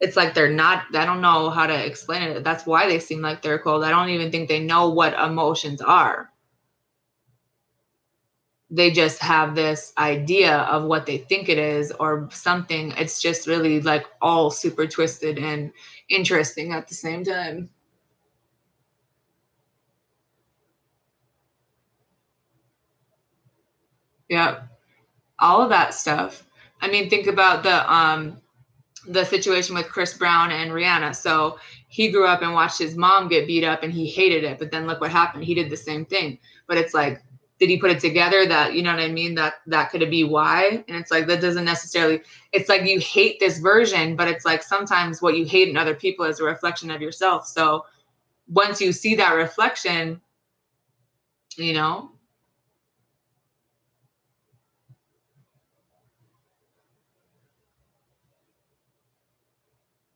it's like they're not, I don't know how to explain it. That's why they seem like they're cold. I don't even think they know what emotions are. They just have this idea of what they think it is or something. It's just really like all super twisted and interesting at the same time. Yeah. All of that stuff. I mean, think about the situation with Chris Brown and Rihanna. So he grew up and watched his mom get beat up and he hated it. But then look what happened. He did the same thing. But it's like, did he put it together that, you know what I mean? That could be why. And it's like, that doesn't necessarily, it's like you hate this version, but it's like sometimes what you hate in other people is a reflection of yourself. So once you see that reflection, you know,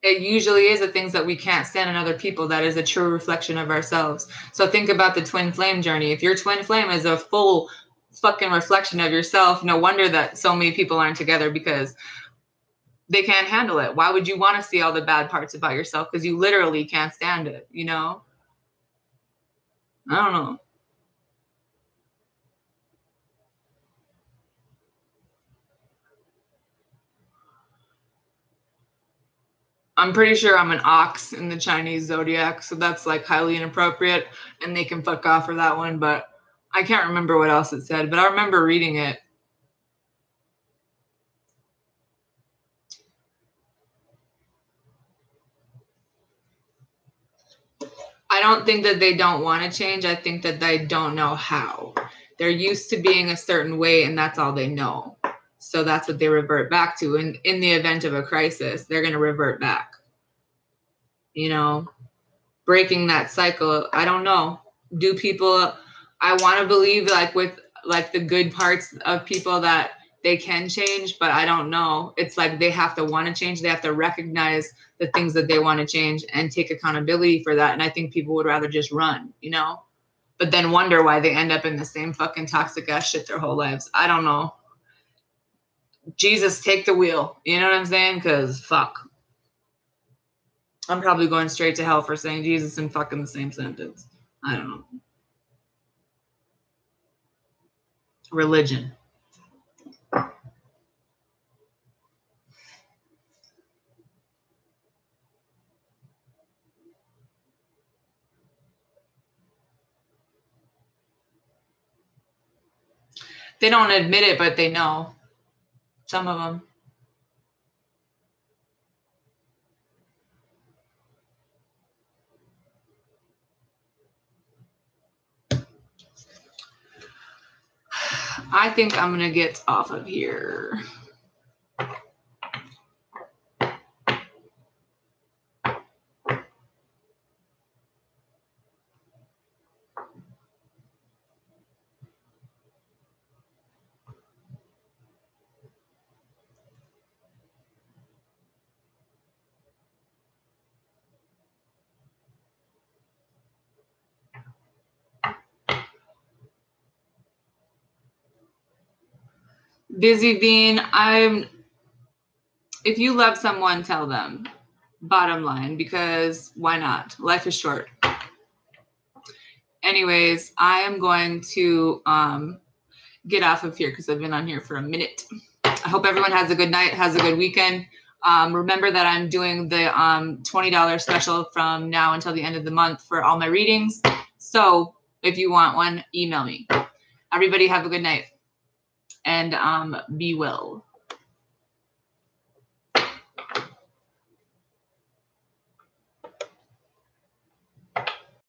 it usually is the things that we can't stand in other people that is a true reflection of ourselves. So think about the twin flame journey. If your twin flame is a full fucking reflection of yourself, no wonder that so many people aren't together, because they can't handle it. Why would you want to see all the bad parts about yourself? Because you literally can't stand it, you know? I don't know. I'm pretty sure I'm an ox in the Chinese zodiac, so that's like highly inappropriate, and they can fuck off for that one, but I can't remember what else it said, but I remember reading it. I don't think that they don't want to change. I think that they don't know how. They're used to being a certain way, and that's all they know. So that's what they revert back to. And in the event of a crisis, they're going to revert back. You know, breaking that cycle. I don't know. Do people, I want to believe like with like the good parts of people that they can change, but I don't know. It's like they have to want to change. They have to recognize the things that they want to change and take accountability for that. And I think people would rather just run, you know, but then wonder why they end up in the same fucking toxic ass shit their whole lives. I don't know. Jesus, take the wheel. You know what I'm saying? Because fuck. I'm probably going straight to hell for saying Jesus in fucking the same sentence. I don't know. Religion. They don't admit it, but they know. Some of them. I think I'm going to get off of here. Busy Bean, if you love someone, tell them. Bottom line, because why not? Life is short. Anyways, I am going to get off of here because I've been on here for a minute. I hope everyone has a good night, has a good weekend. Remember that I'm doing the $20 special from now until the end of the month for all my readings. So if you want one, email me. Everybody have a good night and be well.